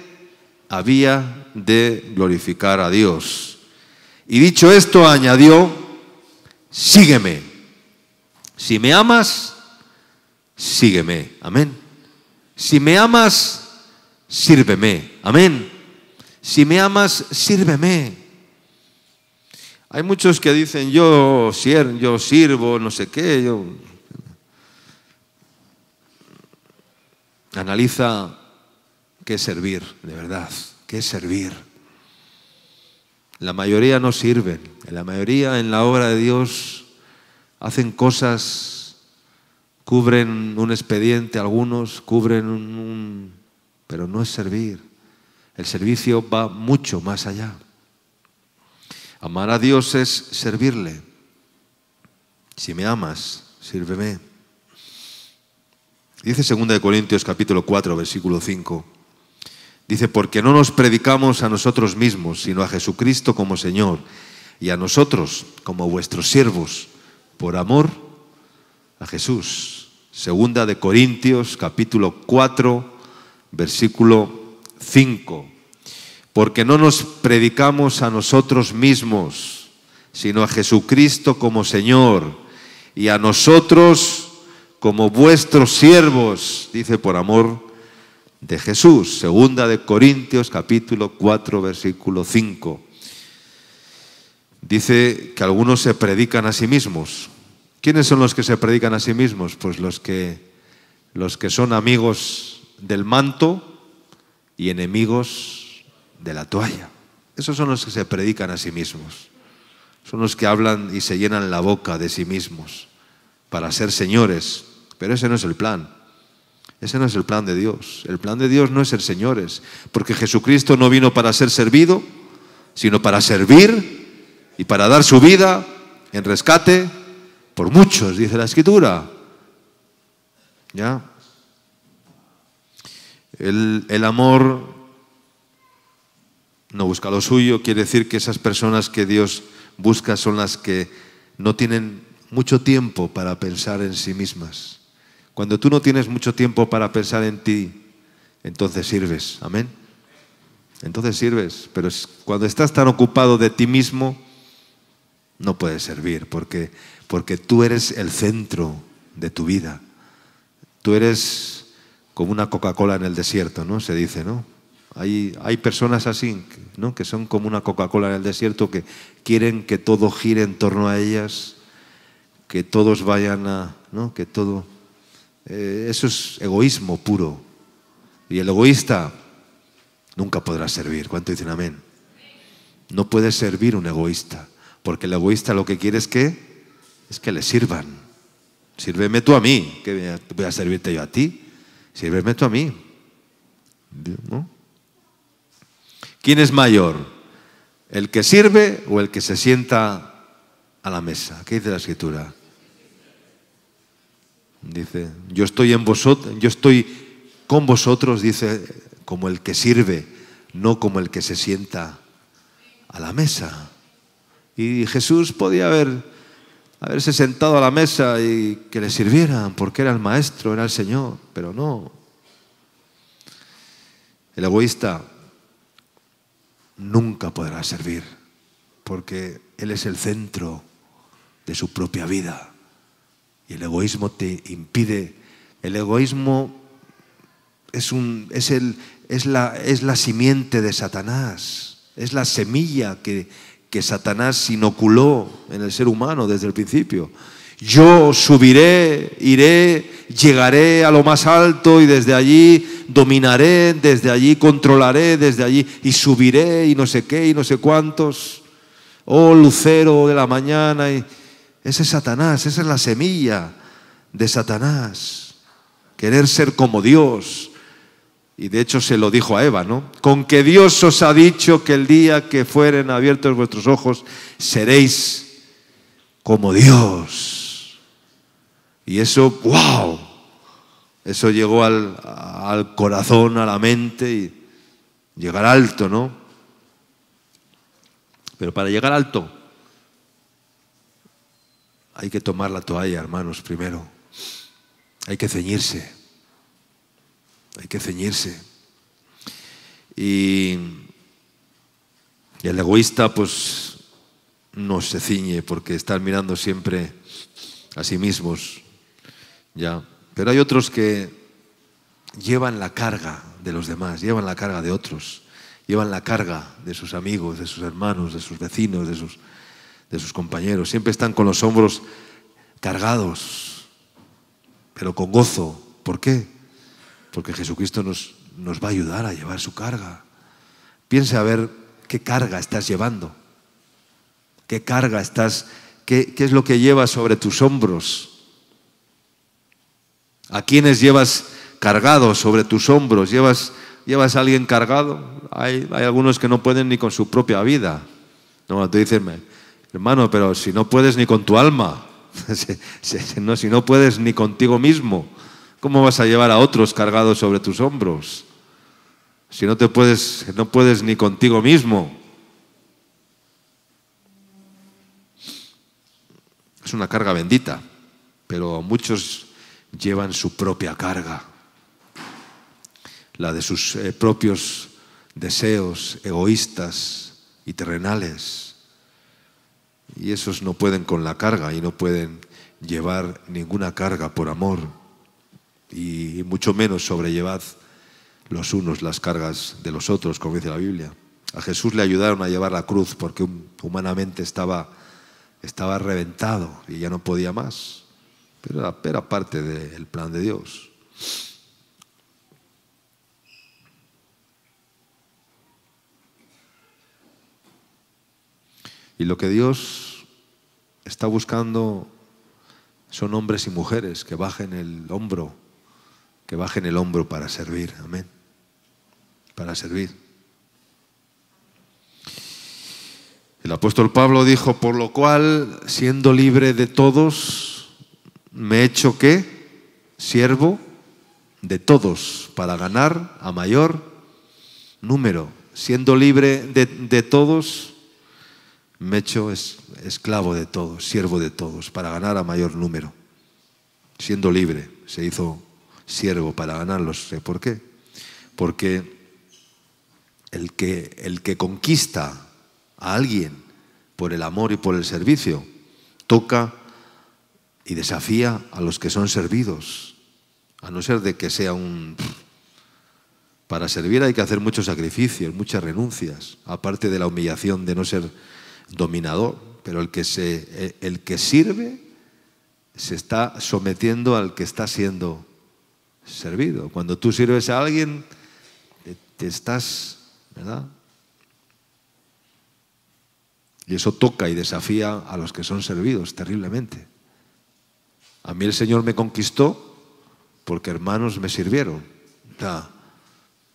Speaker 1: había de glorificar a Dios. Y dicho esto, añadió, sígueme. Si me amas, sígueme. Amén. Si me amas, sírveme. Amén. Si me amas, sírveme. Hay muchos que dicen, yo sirvo, no sé qué. Analiza qué es servir, de verdad. ¿Qué es servir? La mayoría no sirven. La mayoría en la obra de Dios hacen cosas, cubren un expediente, algunos cubren pero no es servir. El servicio va mucho más allá. Amar a Dios es servirle. Si me amas, sírveme. Dice 2 Corintios capítulo 4, versículo 5. Dice, porque no nos predicamos a nosotros mismos, sino a Jesucristo como Señor, y a nosotros como vuestros siervos, por amor a Jesús. 2 Corintios capítulo 4, versículo 5. Porque no nos predicamos a nosotros mismos, sino a Jesucristo como Señor, y a nosotros como vuestros siervos, dice, por amor de Jesús. 2 Corintios capítulo 4, versículo 5. Dice que algunos se predican a sí mismos. ¿Quiénes son los que se predican a sí mismos? Pues los que son amigos del manto y enemigos de la toalla. Esos son los que se predican a sí mismos. Son los que hablan y se llenan la boca de sí mismos para ser señores. Pero ese no es el plan. Ese no es el plan de Dios. El plan de Dios no es ser señores, porque Jesucristo no vino para ser servido, sino para servir y para dar su vida en rescate por muchos, dice la Escritura. ¿Ya? El amor no busca lo suyo, quiere decir que esas personas que Dios busca son las que no tienen mucho tiempo para pensar en sí mismas. Cuando tú no tienes mucho tiempo para pensar en ti, entonces sirves. Amén. Entonces sirves. Pero cuando estás tan ocupado de ti mismo, no puedes servir, porque tú eres el centro de tu vida. Tú eres como una Coca-Cola en el desierto, ¿no? Se dice, ¿no? Hay personas así, ¿no? Que son como una Coca-Cola en el desierto, que quieren que todo gire en torno a ellas, que todos vayan a, ¿no? Que todo... eso es egoísmo puro. Y el egoísta nunca podrá servir. ¿Cuánto dicen amén? No puede servir un egoísta, porque el egoísta lo que quiere es que le sirvan. Sírveme tú a mí, que voy a servirte yo a ti. Sírveme tú a mí, ¿no? ¿Quién es mayor? ¿El que sirve o el que se sienta a la mesa? ¿Qué dice la Escritura? Dice, yo estoy con vosotros, dice, como el que sirve, no como el que se sienta a la mesa. Y Jesús podía haberse sentado a la mesa y que le sirvieran, porque era el maestro, era el Señor, pero no. El egoísta nunca podrá servir, porque él es el centro de su propia vida. Y el egoísmo te impide. El egoísmo es la simiente de Satanás, es la semilla que Satanás inoculó en el ser humano desde el principio. Yo subiré, iré, llegaré a lo más alto y desde allí dominaré, desde allí controlaré, desde allí y subiré y no sé qué y no sé cuántos. Oh, lucero de la mañana. Y ese es Satanás, esa es la semilla de Satanás. Querer ser como Dios. Y de hecho se lo dijo a Eva, ¿no? Con que Dios os ha dicho que el día que fueren abiertos vuestros ojos seréis como Dios. Y eso, ¡wow! Eso llegó al corazón, a la mente y llegar alto, ¿no? Pero para llegar alto hay que tomar la toalla, hermanos, primero. Hay que ceñirse. Hay que ceñirse. Y el egoísta, pues, no se ciñe porque están mirando siempre a sí mismos. Ya. Pero hay otros que llevan la carga de los demás, llevan la carga de otros, llevan la carga de sus amigos, de sus hermanos, de sus vecinos, de sus compañeros. Siempre están con los hombros cargados, pero con gozo. ¿Por qué? Porque Jesucristo nos va a ayudar a llevar su carga. Piensa a ver qué carga estás llevando. ¿Qué carga estás? ¿Qué es lo que llevas sobre tus hombros? ¿A quiénes llevas cargados sobre tus hombros? ¿Llevas a alguien cargado? Hay algunos que no pueden ni con su propia vida. No, tú dices, hermano, pero si no puedes ni con tu alma, si no puedes ni contigo mismo, ¿cómo vas a llevar a otros cargados sobre tus hombros? Si no puedes ni contigo mismo. Es una carga bendita, pero muchos llevan su propia carga, la de sus propios deseos egoístas y terrenales. Y esos no pueden con la carga y no pueden llevar ninguna carga por amor. Y mucho menos sobrellevad los unos las cargas de los otros, como dice la Biblia. A Jesús le ayudaron a llevar la cruz porque humanamente estaba reventado y ya no podía más. Pero era parte del plan de Dios. Y lo que Dios está buscando son hombres y mujeres que bajen el hombro para servir. Amén. Para servir. El apóstol Pablo dijo, por lo cual, siendo libre de todos, me he hecho, ¿qué? Siervo de todos, para ganar a mayor número. Siendo libre de todos, me he hecho esclavo de todos, siervo de todos, para ganar a mayor número. Siendo libre, se hizo siervo para ganarlos. ¿Por qué? Porque el que conquista a alguien por el amor y por el servicio, toca y desafía a los que son servidos, a no ser de que sea un Para servir hay que hacer muchos sacrificios, muchas renuncias, aparte de la humillación de no ser dominador. Pero el que sirve se está sometiendo al que está siendo servido. Cuando tú sirves a alguien, te estás, ¿verdad? Y eso toca y desafía a los que son servidos terriblemente. A mí el Señor me conquistó porque hermanos me sirvieron. O sea,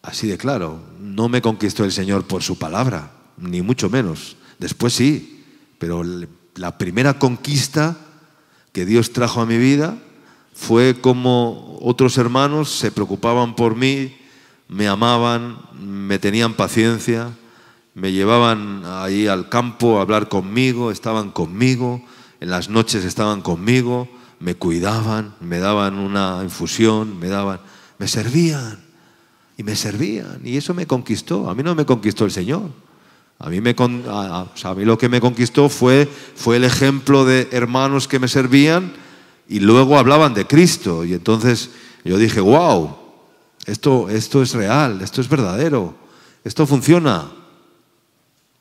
Speaker 1: así de claro. No me conquistó el Señor por su palabra, ni mucho menos. Después sí, pero la primera conquista que Dios trajo a mi vida fue como otros hermanos se preocupaban por mí, me amaban, me tenían paciencia, me llevaban ahí al campo a hablar conmigo, estaban conmigo, en las noches estaban conmigo, me cuidaban, me daban una infusión, me servían y eso me conquistó. A mí no me conquistó el Señor. A mí lo que me conquistó fue el ejemplo de hermanos que me servían y luego hablaban de Cristo. Y entonces yo dije, wow, esto es real, esto es verdadero, esto funciona.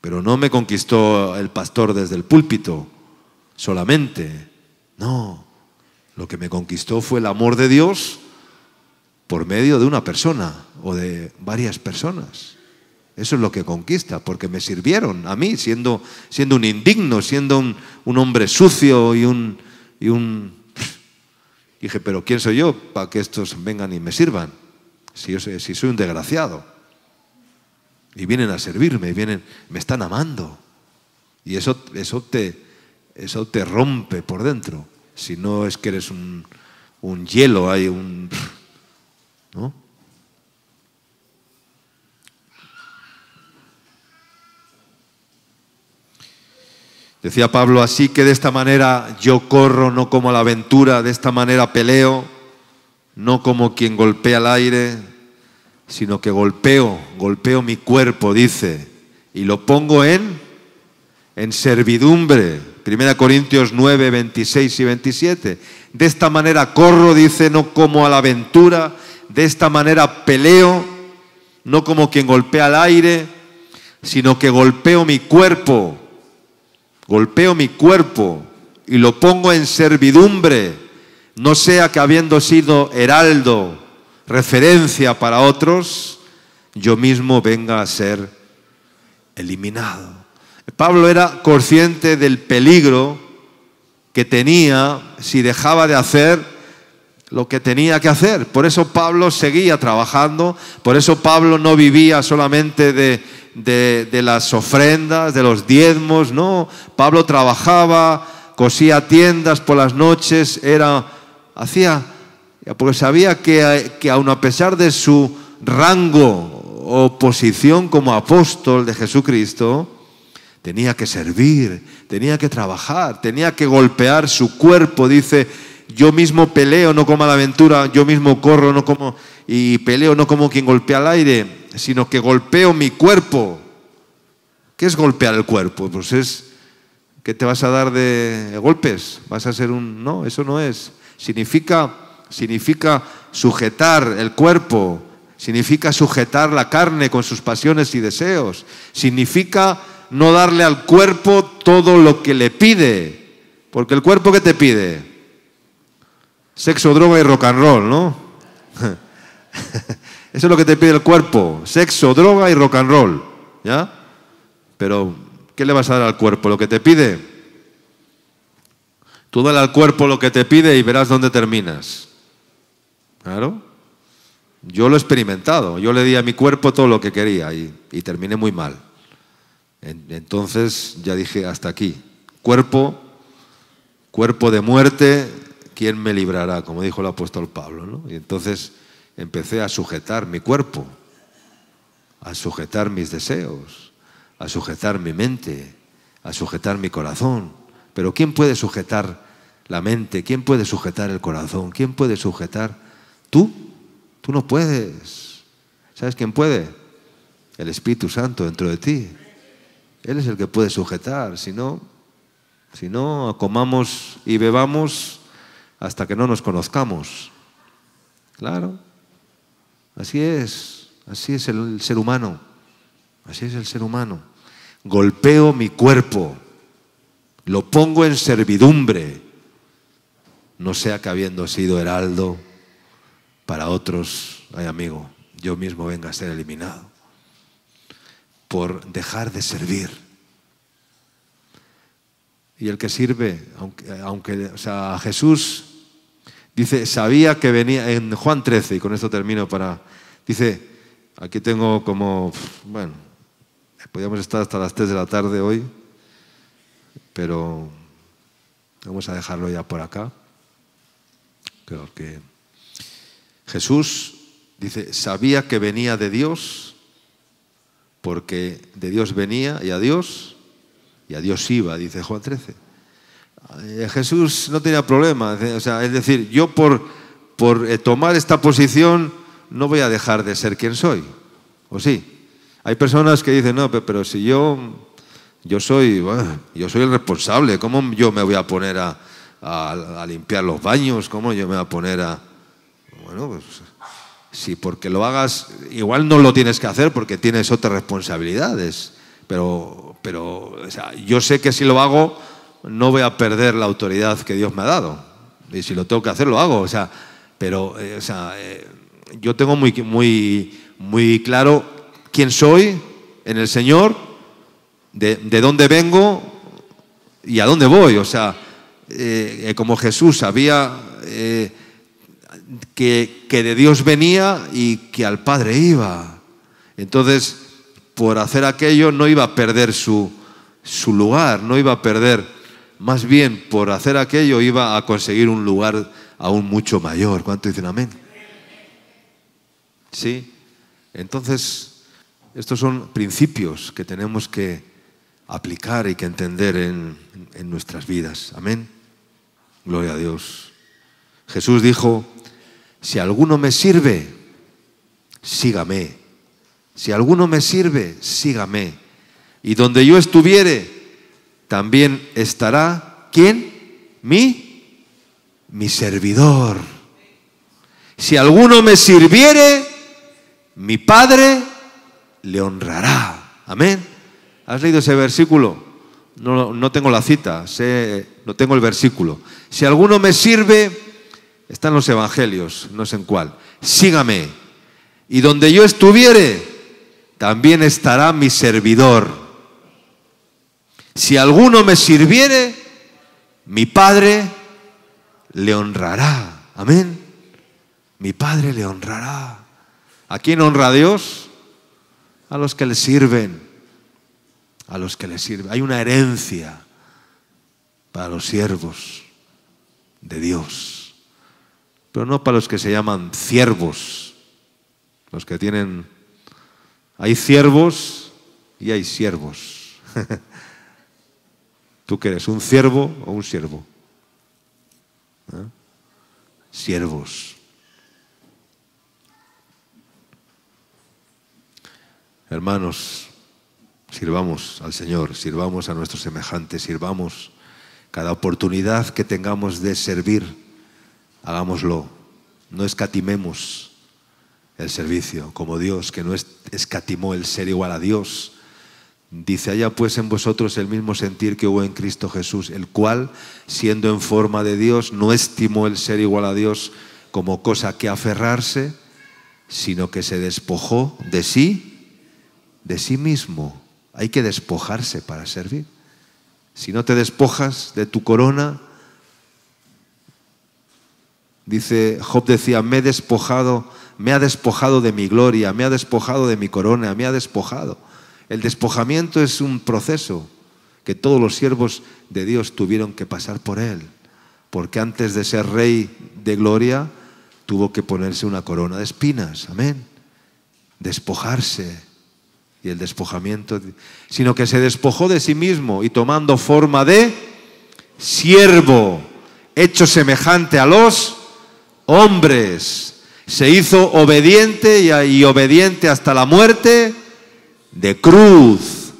Speaker 1: Pero no me conquistó el pastor desde el púlpito solamente. No, lo que me conquistó fue el amor de Dios por medio de una persona o de varias personas. Eso es lo que conquista, porque me sirvieron a mí, siendo un indigno, siendo un hombre sucio y un... Dije, pero ¿quién soy yo para que estos vengan y me sirvan? Si soy un desgraciado. Y vienen a servirme, me están amando. Y eso te rompe por dentro. Si no es que eres un hielo, hay ¿no? Decía Pablo, así que de esta manera yo corro, no como a la aventura, de esta manera peleo, no como quien golpea el aire, sino que golpeo mi cuerpo, dice, y lo pongo en servidumbre. 1 Corintios 9, 26 y 27. De esta manera corro, dice, no como a la aventura, de esta manera peleo, no como quien golpea el aire, sino que golpeo mi cuerpo y lo pongo en servidumbre, no sea que habiendo sido heraldo, referencia para otros, yo mismo venga a ser eliminado. Pablo era consciente del peligro que tenía si dejaba de hacer lo que tenía que hacer. Por eso Pablo seguía trabajando, por eso Pablo no vivía solamente de las ofrendas, de los diezmos, no. Pablo trabajaba, cosía tiendas por las noches, porque sabía que aun a pesar de su rango o posición como apóstol de Jesucristo, tenía que servir, tenía que trabajar, tenía que golpear su cuerpo. Dice, yo mismo peleo, no como a la aventura, yo mismo corro, y peleo no como quien golpea el aire, sino que golpeo mi cuerpo. ¿Qué es golpear el cuerpo? Pues es que te vas a dar de golpes, vas a ser no, eso no es. Significa sujetar el cuerpo, significa sujetar la carne con sus pasiones y deseos, significa no darle al cuerpo todo lo que le pide, porque el cuerpo ¿qué te pide? Sexo, droga y rock and roll, ¿no? Eso es lo que te pide el cuerpo, sexo, droga y rock and roll, ¿ya? Pero, ¿qué le vas a dar al cuerpo? ¿Lo que te pide? Tú dale al cuerpo lo que te pide y verás dónde terminas. Claro. Yo lo he experimentado. Yo le di a mi cuerpo todo lo que quería y terminé muy mal. Entonces ya dije, hasta aquí. Cuerpo de muerte, ¿quién me librará? Como dijo el apóstol Pablo, ¿no? Y entonces empecé a sujetar mi cuerpo, a sujetar mis deseos, a sujetar mi mente, a sujetar mi corazón. Pero ¿quién puede sujetar la mente? ¿Quién puede sujetar el corazón? ¿Quién puede sujetar? Tú no puedes. ¿Sabes quién puede? El Espíritu Santo dentro de ti. Él es el que puede sujetar. Si no, comamos y bebamos hasta que no nos conozcamos. Claro, así es. Así es el ser humano. Así es el ser humano. Golpeo mi cuerpo, lo pongo en servidumbre, no sea que habiendo sido heraldo para otros, ay amigo, yo mismo venga a ser eliminado por dejar de servir. Y el que sirve, o sea, Jesús dice, sabía que venía, en Juan 13, y con esto termino dice, aquí tengo como, bueno, podríamos estar hasta las 3 de la tarde hoy, pero vamos a dejarlo ya por acá. Creo que Jesús dice, sabía que venía de Dios, porque de Dios venía y a Dios iba, dice Juan 13. Jesús no tenía problema, o sea, es decir, yo por tomar esta posición no voy a dejar de ser quien soy, ¿o sí? Hay personas que dicen, no, pero si yo soy el responsable, ¿cómo yo me voy a poner a limpiar los baños? ¿Cómo yo me voy a poner Bueno, pues sí, porque lo hagas, igual no lo tienes que hacer porque tienes otras responsabilidades, pero o sea, yo sé que si lo hago no voy a perder la autoridad que Dios me ha dado. Y si lo tengo que hacer, lo hago. O sea, yo tengo muy claro quién soy en el Señor, de dónde vengo y a dónde voy. O sea, como Jesús sabía que de Dios venía y que al Padre iba. Entonces, por hacer aquello no iba a perder su lugar, no iba a perder. Más bien, por hacer aquello iba a conseguir un lugar aún mucho mayor. ¿Cuánto dicen amén? Sí. Entonces, estos son principios que tenemos que aplicar y que entender en nuestras vidas. Amén. Gloria a Dios. Jesús dijo, si alguno me sirve, sígame. Si alguno me sirve, sígame. Y donde yo estuviere, también estará, ¿quién? Mi servidor. Si alguno me sirviere, mi Padre le honrará. Amén. ¿Has leído ese versículo? No tengo la cita, no tengo el versículo. Si alguno me sirve, está en los evangelios, no sé en cuál. Sígame. Y donde yo estuviere, también estará mi servidor. Si alguno me sirviere, mi Padre le honrará. Amén. Mi Padre le honrará. ¿A quién honra a Dios? A los que le sirven. A los que le sirven. Hay una herencia para los siervos de Dios, pero no para los que se llaman siervos. Los que tienen... Hay siervos y hay siervos. ¿Tú qué eres? ¿Un siervo o un siervo? ¿Eh? Siervos. Hermanos, sirvamos al Señor, sirvamos a nuestros semejantes, sirvamos. Cada oportunidad que tengamos de servir, hagámoslo. No escatimemos el servicio, como Dios, que no escatimó el ser igual a Dios. Dice, haya pues en vosotros el mismo sentir que hubo en Cristo Jesús, el cual, siendo en forma de Dios, no estimó el ser igual a Dios como cosa que aferrarse, sino que se despojó de sí mismo. Hay que despojarse para servir. Si no te despojas de tu corona, dice, Job decía, me ha despojado de mi gloria, me ha despojado de mi corona, me ha despojado. El despojamiento es un proceso que todos los siervos de Dios tuvieron que pasar por él, porque antes de ser rey de gloria, tuvo que ponerse una corona de espinas, amén, despojarse. Y el despojamiento, sino que se despojó de sí mismo y tomando forma de siervo, hecho semejante a los hombres, se hizo obediente y obediente hasta la muerte de cruz,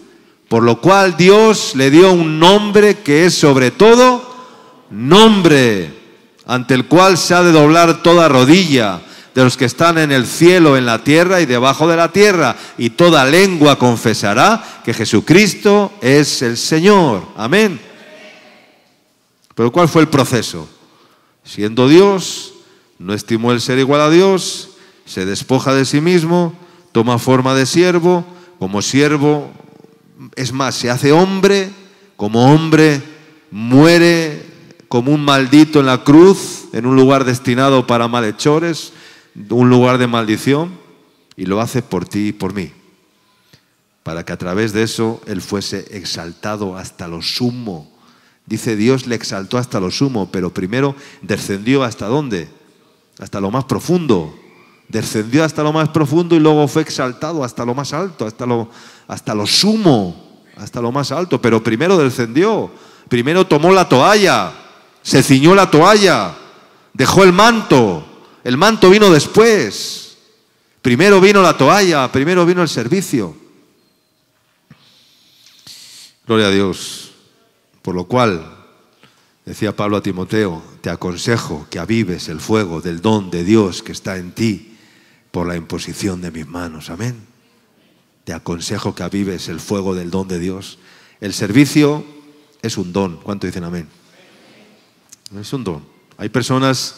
Speaker 1: por lo cual Dios le dio un nombre que es sobre todo nombre, ante el cual se ha de doblar toda rodilla, de los que están en el cielo, en la tierra y debajo de la tierra, y toda lengua confesará que Jesucristo es el Señor. Amén. Pero ¿cuál fue el proceso? Siendo Dios, no estimó el ser igual a Dios, se despoja de sí mismo, toma forma de siervo, como siervo, es más, se hace hombre, como hombre muere como un maldito en la cruz, en un lugar destinado para malhechores, un lugar de maldición, y lo hace por ti y por mí, para que a través de eso Él fuese exaltado hasta lo sumo. Dice, Dios le exaltó hasta lo sumo, pero primero descendió ¿hasta dónde? Hasta lo más profundo. Descendió hasta lo más profundo y luego fue exaltado hasta lo más alto, hasta lo sumo, hasta lo más alto. Pero primero descendió, primero tomó la toalla, se ciñó la toalla, dejó el manto vino después. Primero vino la toalla, primero vino el servicio. Gloria a Dios. Por lo cual, decía Pablo a Timoteo, te aconsejo que avives el fuego del don de Dios que está en ti por la imposición de mis manos. Amén. Te aconsejo que avives el fuego del don de Dios. El servicio es un don. ¿Cuánto dicen amén? Es un don. Hay personas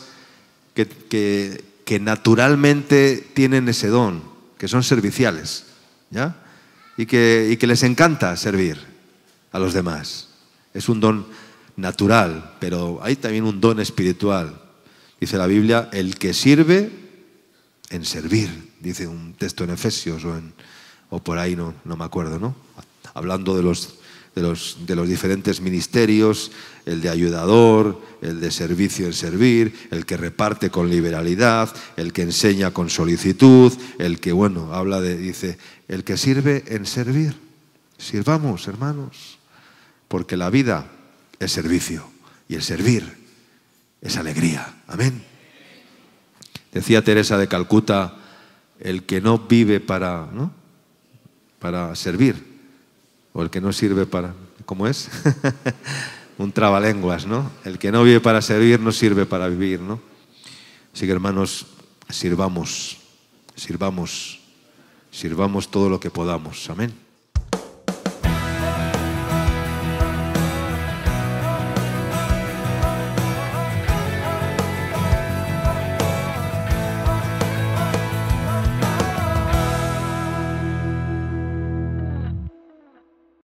Speaker 1: que naturalmente tienen ese don, que son serviciales, ¿ya? Y que les encanta servir a los demás. Es un don natural, pero hay también un don espiritual. Dice la Biblia, el que sirve en servir, dice un texto en Efesios o por ahí, no me acuerdo, ¿no? Hablando de los diferentes ministerios, el de ayudador, el de servicio en servir, el que reparte con liberalidad, el que enseña con solicitud, el que, dice, el que sirve en servir. Sirvamos, hermanos, porque la vida es servicio y el servir es alegría. Amén. Decía Teresa de Calcuta, el que no vive para servir, o el que no sirve para, ¿cómo es? Un trabalenguas, ¿no? El que no vive para servir no sirve para vivir, ¿no? Así que, hermanos, sirvamos todo lo que podamos. Amén.